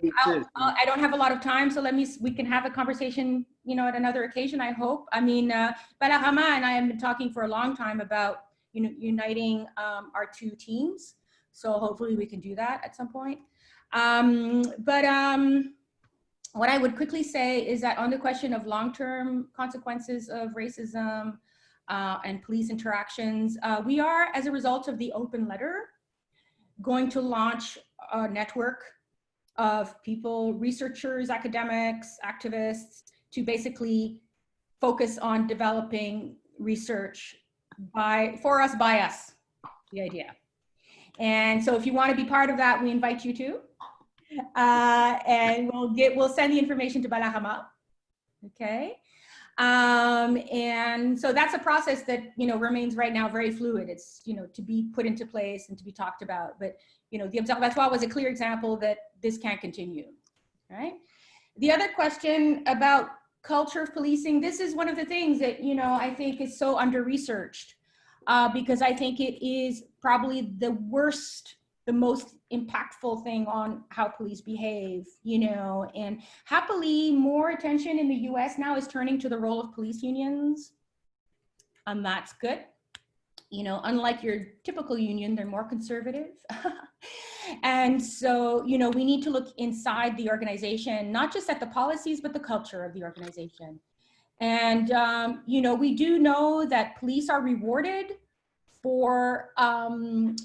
I don't have a lot of time, so we can have a conversation, you know, at another occasion, I hope. I mean, Balahama and I have been talking for a long time about, you know, uniting our two teams. So hopefully we can do that at some point. What I would quickly say is that on the question of long-term consequences of racism and police interactions, we are, as a result of the open letter, going to launch a network of people, researchers, academics, activists, to basically focus on developing research for us, by us, the idea. And so if you want to be part of that, we invite you to. And we'll send the information to Balahama. Okay. And so that's a process that, you know, remains right now very fluid. It's, you know, to be put into place and to be talked about. But, you know, the Observatoire was a clear example that this can't continue, right? The other question about culture of policing, this is one of the things that, you know, I think is so under-researched because I think it is probably the worst, the most impactful thing on how police behave, you know, and happily more attention in the US now is turning to the role of police unions. And that's good. You know, unlike your typical union, they're more conservative. And so, you know, we need to look inside the organization, not just at the policies, but the culture of the organization. And, you know, we do know that police are rewarded for,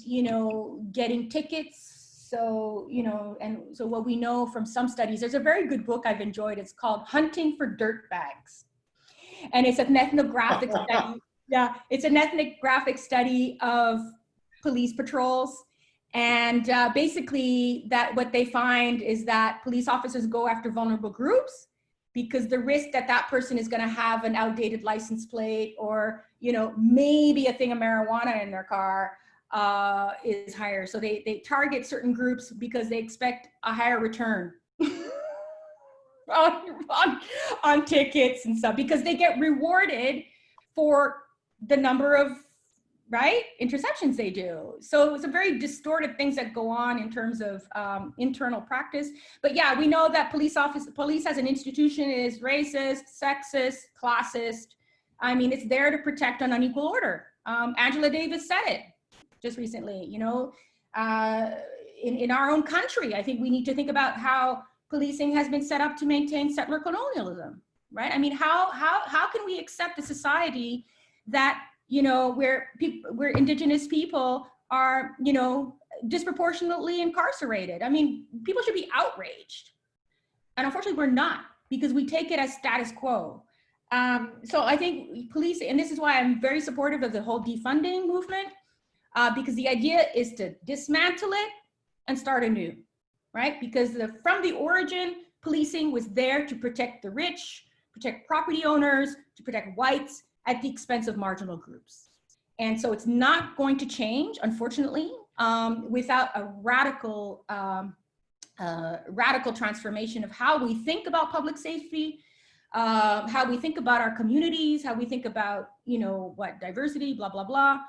you know, getting tickets. So, you know, and so what we know from some studies, there's a very good book I've enjoyed. It's called Hunting for Dirt Bags. And it's an ethnographic study. Yeah, it's an ethnographic study of police patrols. And basically that what they find is that police officers go after vulnerable groups because the risk that that person is going to have an outdated license plate or, you know, maybe a thing of marijuana in their car is higher. So they target certain groups because they expect a higher return on tickets and stuff, because they get rewarded for the number of interceptions they do. So it's a very distorted things that go on in terms of internal practice. But yeah, we know that police as an institution is racist, sexist, classist. I mean, it's there to protect an unequal order. Angela Davis said it just recently, you know, in our own country. I think we need to think about how policing has been set up to maintain settler colonialism, right? I mean, how can we accept a society that, you know, where indigenous people are, you know, disproportionately incarcerated? I mean, people should be outraged. And unfortunately, we're not, because we take it as status quo. So I think police, and this is why I'm very supportive of the whole defunding movement, because the idea is to dismantle it and start anew, right? Because from the origin, policing was there to protect the rich, protect property owners, to protect whites, at the expense of marginal groups. And so it's not going to change, unfortunately, without a radical transformation of how we think about public safety, how we think about our communities, how we think about, you know, diversity, blah, blah, blah.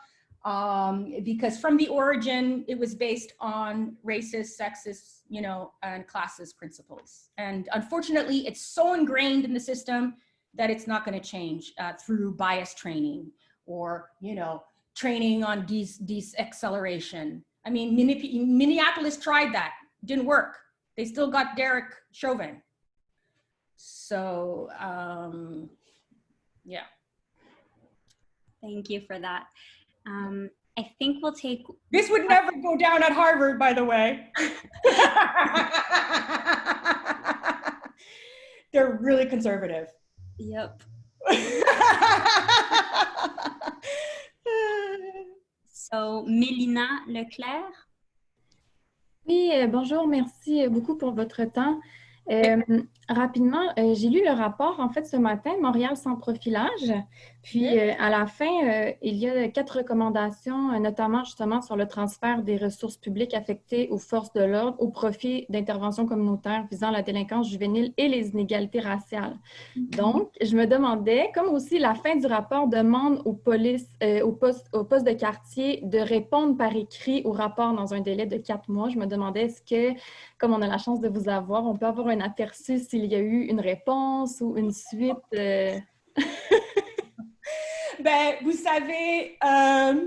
Because from the origin, it was based on racist, sexist, you know, and classist principles. And unfortunately, it's so ingrained in the system that it's not going to change through bias training or, you know, training on deacceleration. I mean, Minneapolis tried that, didn't work. They still got Derek Chauvin. So, yeah. Thank you for that. I think we'll take. This would never go down at Harvard, by the way. They're really conservative. Yep. So, Mélina Leclerc. Oui, bonjour, merci beaucoup pour votre temps. Rapidement, j'ai lu le rapport en fait ce matin, Montréal sans profilage. Puis à la fin, il y a 4 recommandations, notamment justement sur le transfert des ressources publiques affectées aux forces de l'ordre au profit d'interventions communautaires visant la délinquance juvénile et les inégalités raciales. Donc, je me demandais, comme aussi la fin du rapport demande aux polices, aux postes de quartier de répondre par écrit au rapport dans un délai de 4 mois, je me demandais est-ce que, comme on a la chance de vous avoir, on peut avoir un aperçu s'il y a eu une réponse ou une suite? Ben, vous savez, moi,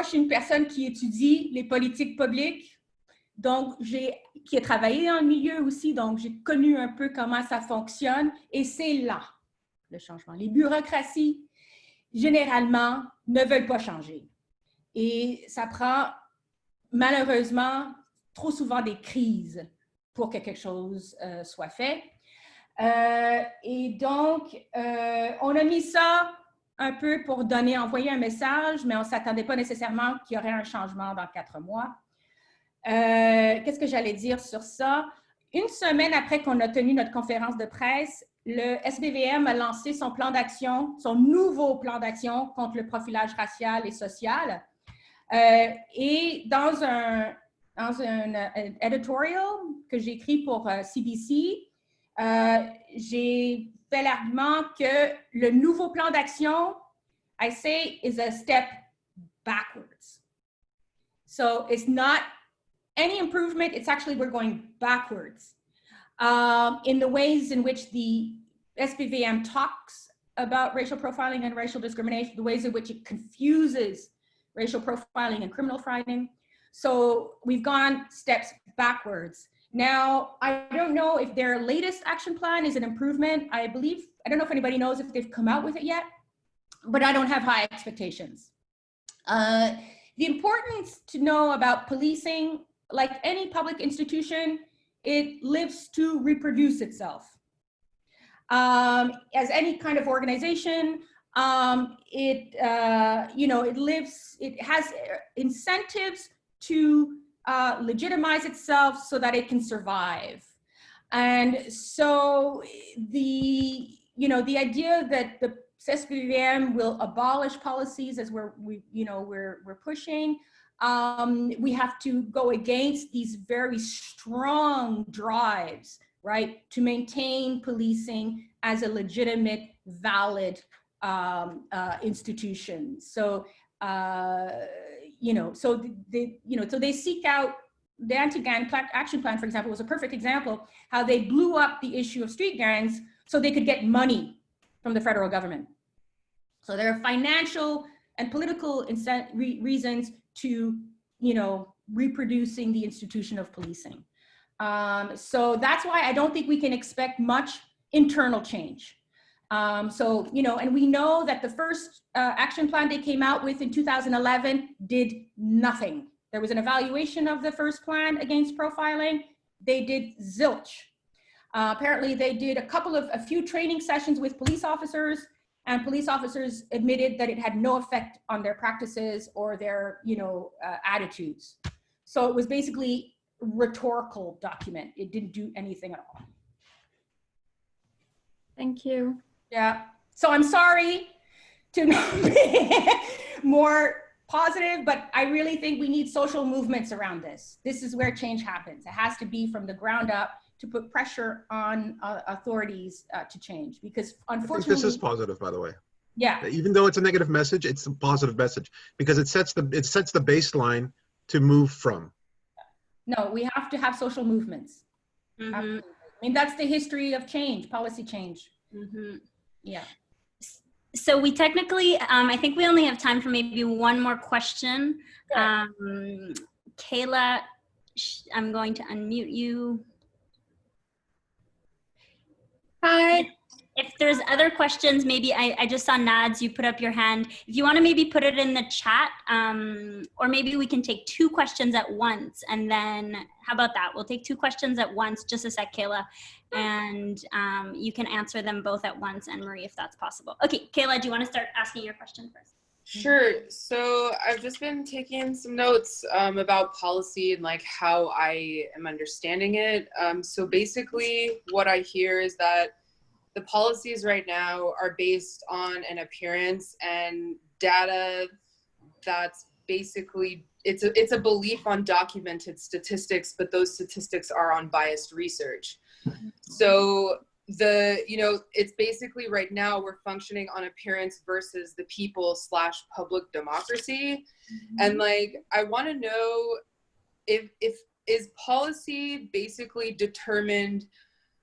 je suis une personne qui étudie les politiques publiques, donc qui a travaillé dans le milieu aussi, donc j'ai connu un peu comment ça fonctionne, et c'est là le changement. Les bureaucraties, généralement, ne veulent pas changer. Et ça prend, malheureusement, trop souvent des crises pour que quelque chose soit fait. Et donc, on a mis ça un peu pour envoyer un message, mais on ne s'attendait pas nécessairement qu'il y aurait un changement dans 4 mois. Qu'est-ce que j'allais dire sur ça? Une semaine après qu'on a tenu notre conférence de presse, le SBVM a lancé son plan d'action, son nouveau plan d'action contre le profilage racial et social. Et dans un editorial que j'ai écrit pour CBC, j'ai fait l'argument que le nouveau plan d'action, I say, is a step backwards. So it's not any improvement, it's actually we're going backwards in the ways in which the SBVM talks about racial profiling and racial discrimination, the ways in which it confuses racial profiling and criminal fighting. So we've gone steps backwards. Now, I don't know if their latest action plan is an improvement. I don't know if anybody knows if they've come out with it yet, but I don't have high expectations. The importance to know about policing, like any public institution, it lives to reproduce itself. As any kind of organization, it has incentives to legitimize itself so that it can survive. And so the idea that the SBVM will abolish policies as we're pushing, we have to go against these very strong drives, right, to maintain policing as a legitimate, valid institution. So, so they seek out the anti-gang action plan, for example, was a perfect example how they blew up the issue of street gangs so they could get money from the federal government. So there are financial and political reasons to, reproducing the institution of policing. So that's why I don't think we can expect much internal change. And we know that the first action plan they came out with in 2011 did nothing. There was an evaluation of the first plan against profiling. They did zilch. Apparently they did a few training sessions with police officers, and police officers admitted that it had no effect on their practices or their, attitudes. So it was basically a rhetorical document. It didn't do anything at all. Thank you. Yeah, so I'm sorry to not be more positive, but I really think we need social movements around this. This is where change happens. It has to be from the ground up to put pressure on authorities to change, because unfortunately— I think this is positive, by the way. Yeah. Even though it's a negative message, it's a positive message because it sets the baseline to move from. No, we have to have social movements. Mm-hmm. I mean, that's the history of change, policy change. Mm-hmm. Yeah. So we technically, I think we only have time for maybe one more question. Sure. Kayla, I'm going to unmute you. Hi. if there's other questions, maybe I just saw nods, you put up your hand. If you want to maybe put it in the chat, or maybe we can take 2 questions at once. And then how about that? We'll take 2 questions at once. Just a sec, Kayla. And you can answer them both at once, and Marie, if that's possible. Okay, Kayla, do you want to start asking your question first? Sure. So I've just been taking some notes about policy and like how I am understanding it. So basically what I hear is that the policies right now are based on an appearance and data that's basically, it's a belief on documented statistics, but those statistics are on biased research. So it's basically right now we're functioning on appearance versus the people / public democracy. And like, I want to know if is policy basically determined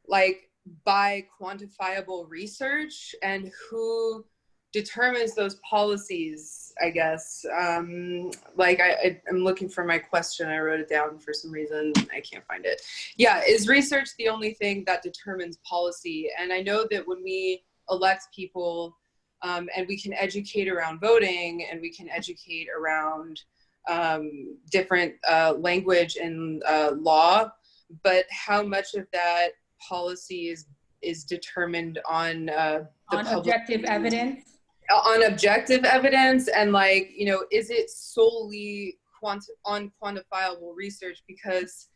like by quantifiable research, and who determines those policies, I guess. Like I'm looking for my question. I wrote it down for some reason. I can't find it. Yeah, is research the only thing that determines policy? And I know that when we elect people and we can educate around voting and we can educate around different language and law, but how much of that policy is determined on objective evidence? On objective evidence, and like, is it solely on quantifiable research? Because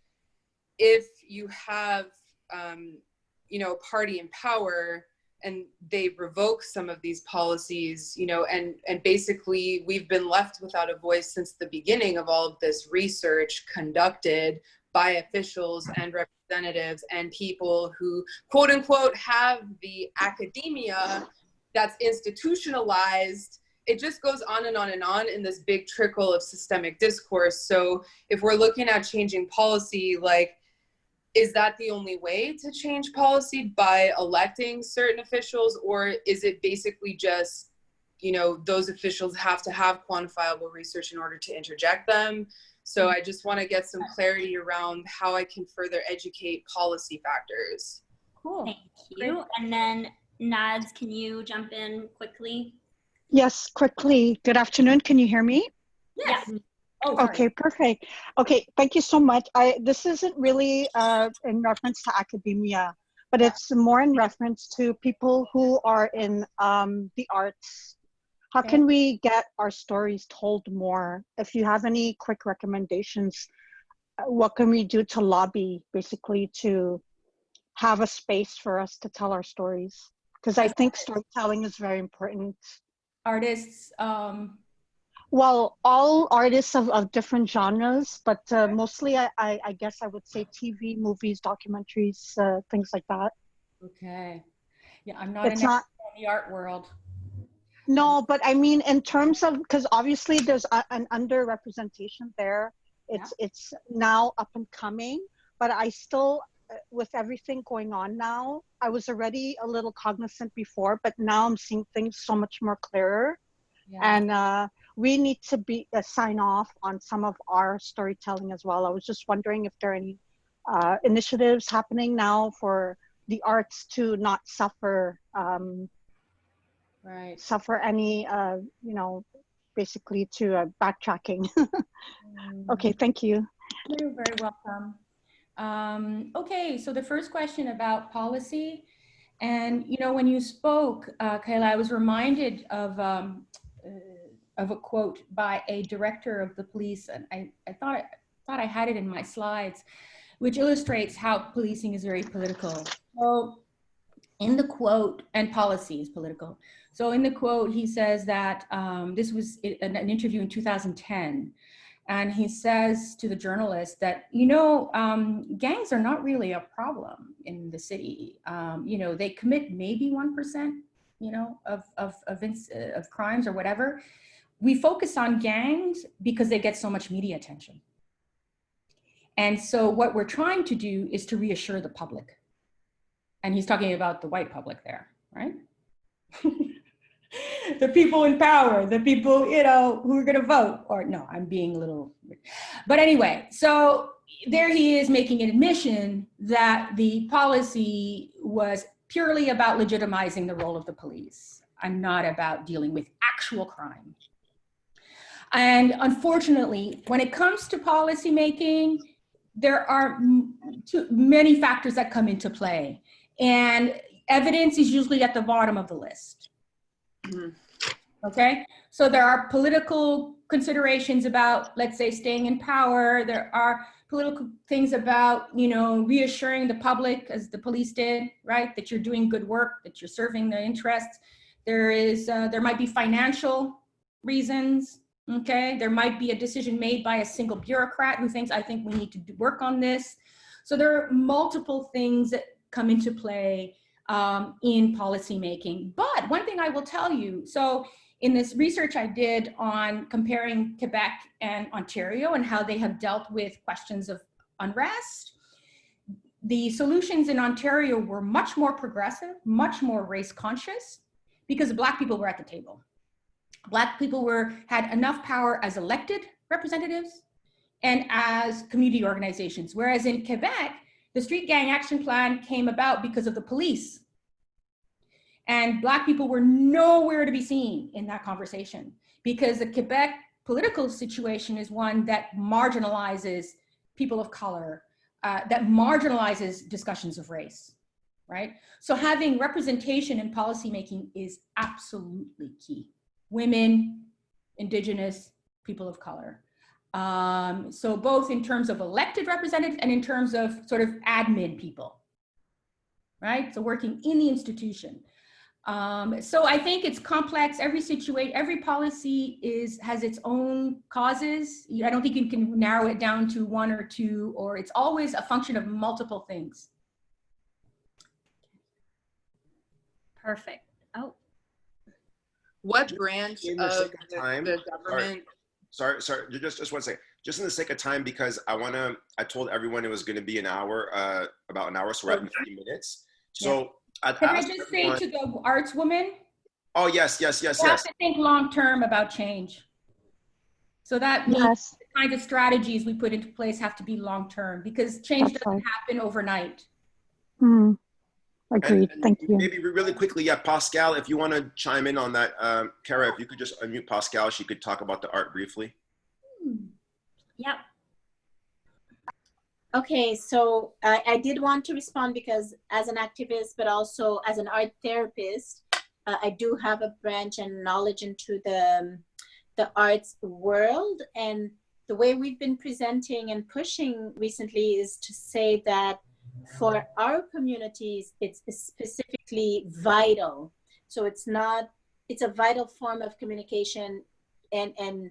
if you have, a party in power and they revoke some of these policies, and basically we've been left without a voice since the beginning of all of this research conducted by officials and representatives and people who, quote unquote, have the academia that's institutionalized. It just goes on and on and on in this big trickle of systemic discourse. So if we're looking at changing policy, like, is that the only way to change policy, by electing certain officials? Or is it basically just, those officials have to have quantifiable research in order to interject them? So I just want to get some clarity around how I can further educate policy factors. Cool. Thank you. And then Nads, can you jump in quickly? Yes, quickly. Good afternoon. Can you hear me? Yes. Oh, sorry. Okay, perfect. Okay, thank you so much. This isn't really in reference to academia, but it's more in reference to people who are in the arts. How can we get our stories told more? If you have any quick recommendations, what can we do to lobby, basically, to have a space for us to tell our stories? Because I think storytelling is very important. Artists, well, all artists of different genres, but mostly I guess I would say TV, movies, documentaries, things like that. okay. Yeah, I'm not in the art world. No, but I mean, in terms of, because obviously there's an underrepresentation there. It's now up and coming, but I still, with everything going on now, I was already a little cognizant before, but now I'm seeing things so much more clearer. Yeah. And we need to sign off on some of our storytelling as well. I was just wondering if there are any initiatives happening now for the arts to not suffer, suffer any, basically to backtracking. Okay, thank you. You're very welcome. Okay, so the first question about policy, and when you spoke, Kayla, I was reminded of a quote by a director of the police, and I thought I had it in my slides, which illustrates how policing is very political. So in the quote, and policy is political. So in the quote, he says that this was an interview in 2010. And he says to the journalist that, gangs are not really a problem in the city. They commit maybe 1%, of crimes or whatever. We focus on gangs because they get so much media attention. And so what we're trying to do is to reassure the public. And he's talking about the white public there, right? The people in power, the people, who are going to vote, or no, I'm being a little, but anyway, so there he is making an admission that the policy was purely about legitimizing the role of the police. I'm not about dealing with actual crime. And unfortunately, when it comes to policymaking, there are too many factors that come into play, and evidence is usually at the bottom of the list. Okay, so there are political considerations about, let's say, staying in power. There are political things about, you know, reassuring the public, as the police did, right, that you're doing good work, that you're serving their interests. There might be financial reasons. Okay, there might be a decision made by a single bureaucrat who thinks, I think we need to work on this. So there are multiple things that come into play in policymaking. But one thing I will tell you, so in this research I did on comparing Quebec and Ontario and how they have dealt with questions of unrest, the solutions in Ontario were much more progressive, much more race conscious, because Black people were at the table. Black people had enough power as elected representatives and as community organizations. Whereas in Quebec, the Street Gang Action Plan came about because of the police. And Black people were nowhere to be seen in that conversation, because the Quebec political situation is one that marginalizes people of color, that marginalizes discussions of race, right? So having representation in policymaking is absolutely key. Women, Indigenous, people of color. So both in terms of elected representatives and in terms of sort of admin people, right? So working in the institution. So I think it's complex. Every situation, every policy has its own causes. I don't think you can narrow it down to one or two, or it's always a function of multiple things. Perfect. Oh. What branch In of the sake of time, the government? Sorry, just one second. Just in the sake of time, because I told everyone it was going to be an hour, about an hour, so we're at 50 minutes. So Can I just say to the arts woman? Oh, yes. You have to think long-term about change. So that means the kind of strategies we put into place have to be long-term, because change doesn't happen overnight. Agreed. Thank you. Maybe really quickly, Pascal, if you want to chime in on that, Kara, if you could just unmute Pascal, she could talk about the art briefly. Yep. Okay, so I did want to respond because as an activist, but also as an art therapist, I do have a branch and knowledge into the arts world. And the way we've been presenting and pushing recently is to say that for our communities, it's specifically vital. So it's a vital form of communication and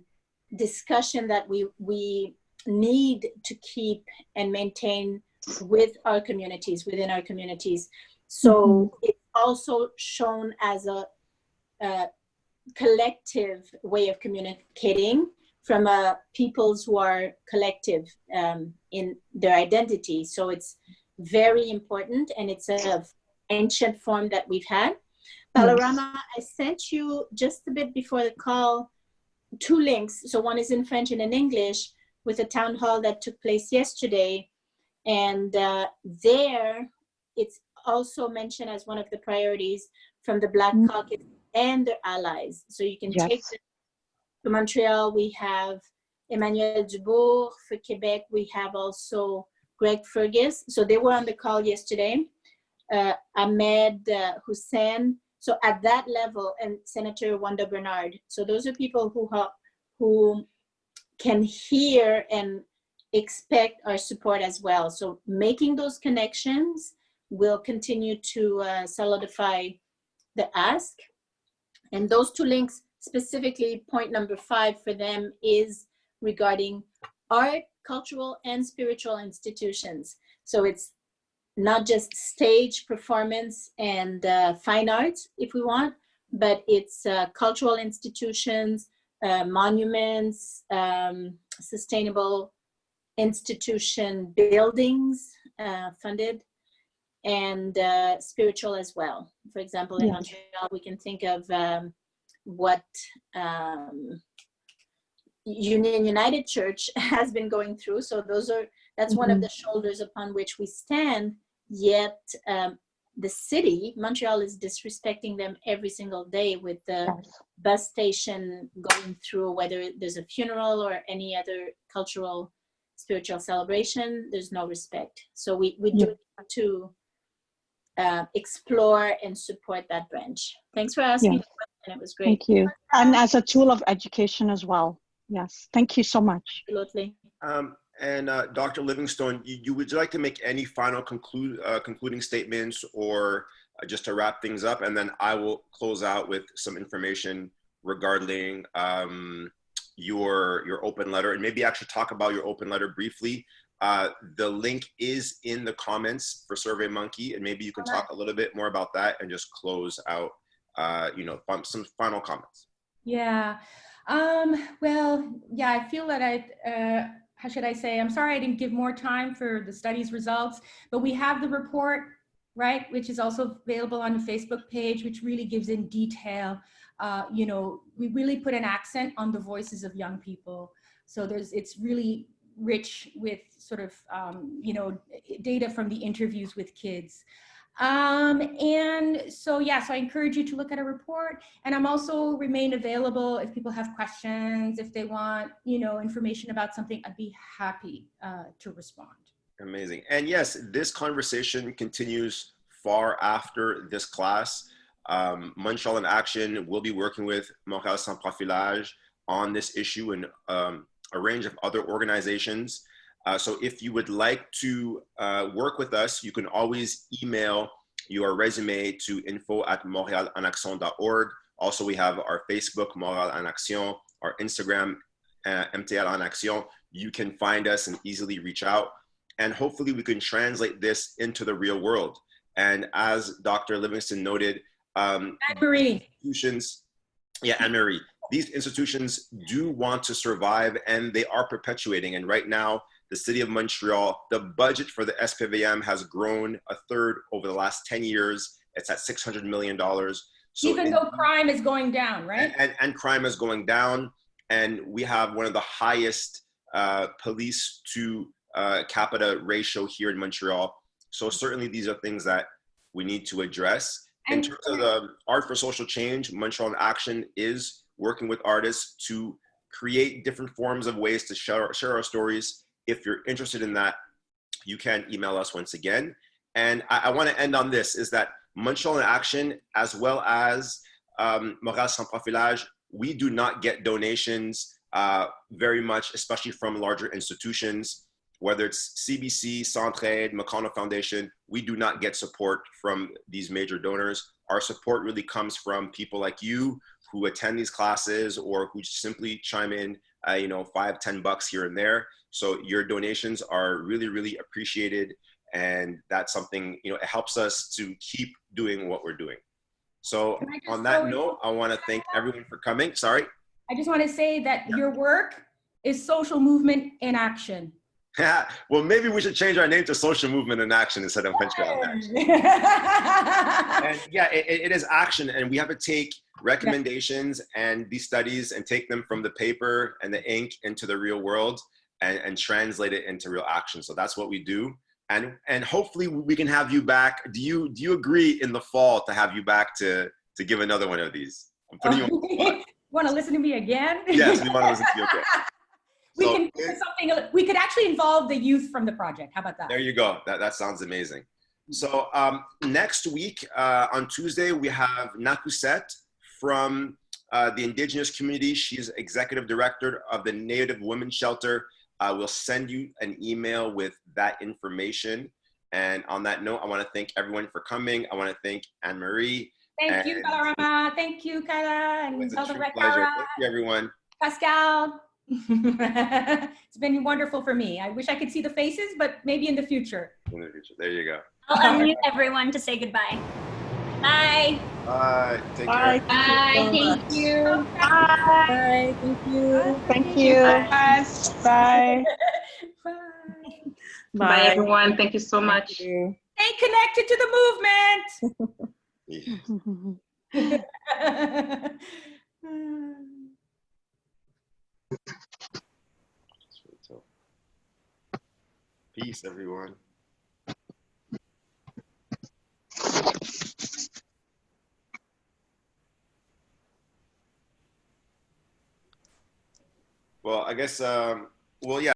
discussion that we need to keep and maintain with our communities, within our communities. So it's also shown as a collective way of communicating from peoples who are collective in their identity. So it's very important, and it's an ancient form that we've had. Balarama, I sent you just a bit before the call 2 links. So one is in French and in English, with a town hall that took place yesterday. And there, it's also mentioned as one of the priorities from the Black Caucus and their allies. So you can take this to Montreal. We have Emmanuel Dubourg. For Quebec, we have also Greg Fergus. So they were on the call yesterday. Ahmed Hussein. So at that level, and Senator Wanda Bernard. So those are people who can hear and expect our support as well. So making those connections will continue to solidify the ask. And those 2 links, specifically point number 5 for them, is regarding art, cultural and spiritual institutions. So it's not just stage performance and fine arts, if we want, but it's cultural institutions, monuments, sustainable institution buildings funded, and spiritual as well. For example, in Montreal, we can think of what Union United Church has been going through. So that's one of the shoulders upon which we stand, yet the city, Montreal is disrespecting them every single day with the bus station going through, whether there's a funeral or any other cultural, spiritual celebration, there's no respect. So we do have to explore and support that branch. Thanks for asking the question. It was great. Thank you. And as a tool of education as well. Yes. Thank you so much. Absolutely. And Dr. Livingstone, would you like to make any final concluding statements, or just to wrap things up? And then I will close out with some information regarding your open letter, and maybe actually talk about your open letter briefly. The link is in the comments for SurveyMonkey, and maybe you can talk a little bit more about that and just close out, some final comments. Yeah. Well, yeah, I feel that how should I say, I'm sorry I didn't give more time for the study's results, but we have the report, right, which is also available on the Facebook page, which really gives in detail, we really put an accent on the voices of young people. So it's really rich with sort of, data from the interviews with kids. And so, so I encourage you to look at a report, and I'm also remain available if people have questions, if they want, information about something, I'd be happy to respond. Amazing. And yes, this conversation continues far after this class. Montreal in Action will be working with Montréal Sans Profilage on this issue, and a range of other organizations. So if you would like to work with us, you can always email your resume to info@montrealenaction.org. Also, we have our Facebook, Montréal en Action, our Instagram, MTL en Action. You can find us and easily reach out. And hopefully we can translate this into the real world. And as Dr. Livingstone noted, Anne-Marie. Anne-Marie, these institutions do want to survive, and they are perpetuating. And right now, the city of Montreal, the budget for the SPVM has grown a third over the last 10 years. It's at $600 million. So even though crime is going down, right? And crime is going down. And we have one of the highest police to capita ratio here in Montreal. So certainly these are things that we need to address. In terms of the Art for Social Change, Montreal in Action is working with artists to create different forms of ways to share our stories. If you're interested in that, you can email us once again. And I want to end on this, is that Montreal in Action, as well as Montréal Sans Profilage, we do not get donations very much, especially from larger institutions, whether it's CBC, Centraide, McConnell Foundation. We do not get support from these major donors. Our support really comes from people like you who attend these classes, or who simply chime in, $5-10 here and there. So your donations are really, really appreciated. And that's something, it helps us to keep doing what we're doing. So on that note, I want to thank everyone for coming. Sorry. I just want to say that your work is social movement in action. Well, maybe we should change our name to Social Movement in Action instead of Montreal in Action. And yeah, it is action, and we have to take recommendations and these studies and take them from the paper and the ink into the real world and translate it into real action. So that's what we do. And hopefully we can have you back. Do you agree in the fall to have you back to give another one of these? I'm putting you on the spot. Want to listen to me again? Yes, we want to listen to you again. We could actually involve the youth from the project. How about that? There you go. That sounds amazing. So next week on Tuesday, we have Nakusette from the Indigenous community. She's executive director of the Native Women's Shelter. We'll send you an email with that information. And on that note, I want to thank everyone for coming. I want to thank Anne-Marie. Thank you, Balarama. Thank you, Kyla. And It's a true pleasure. Thank you, everyone. Pascal. It's been wonderful for me. I wish I could see the faces, but maybe in the future. In the future. There you go. I'll unmute everyone to say goodbye. Bye. Bye. Take Bye. care. Bye. Thank you. Bye. Thank you. Thank you. Bye. Bye. Bye, everyone. Thank you so much. Stay connected to the movement. Peace, everyone. Well, I guess, well, yeah.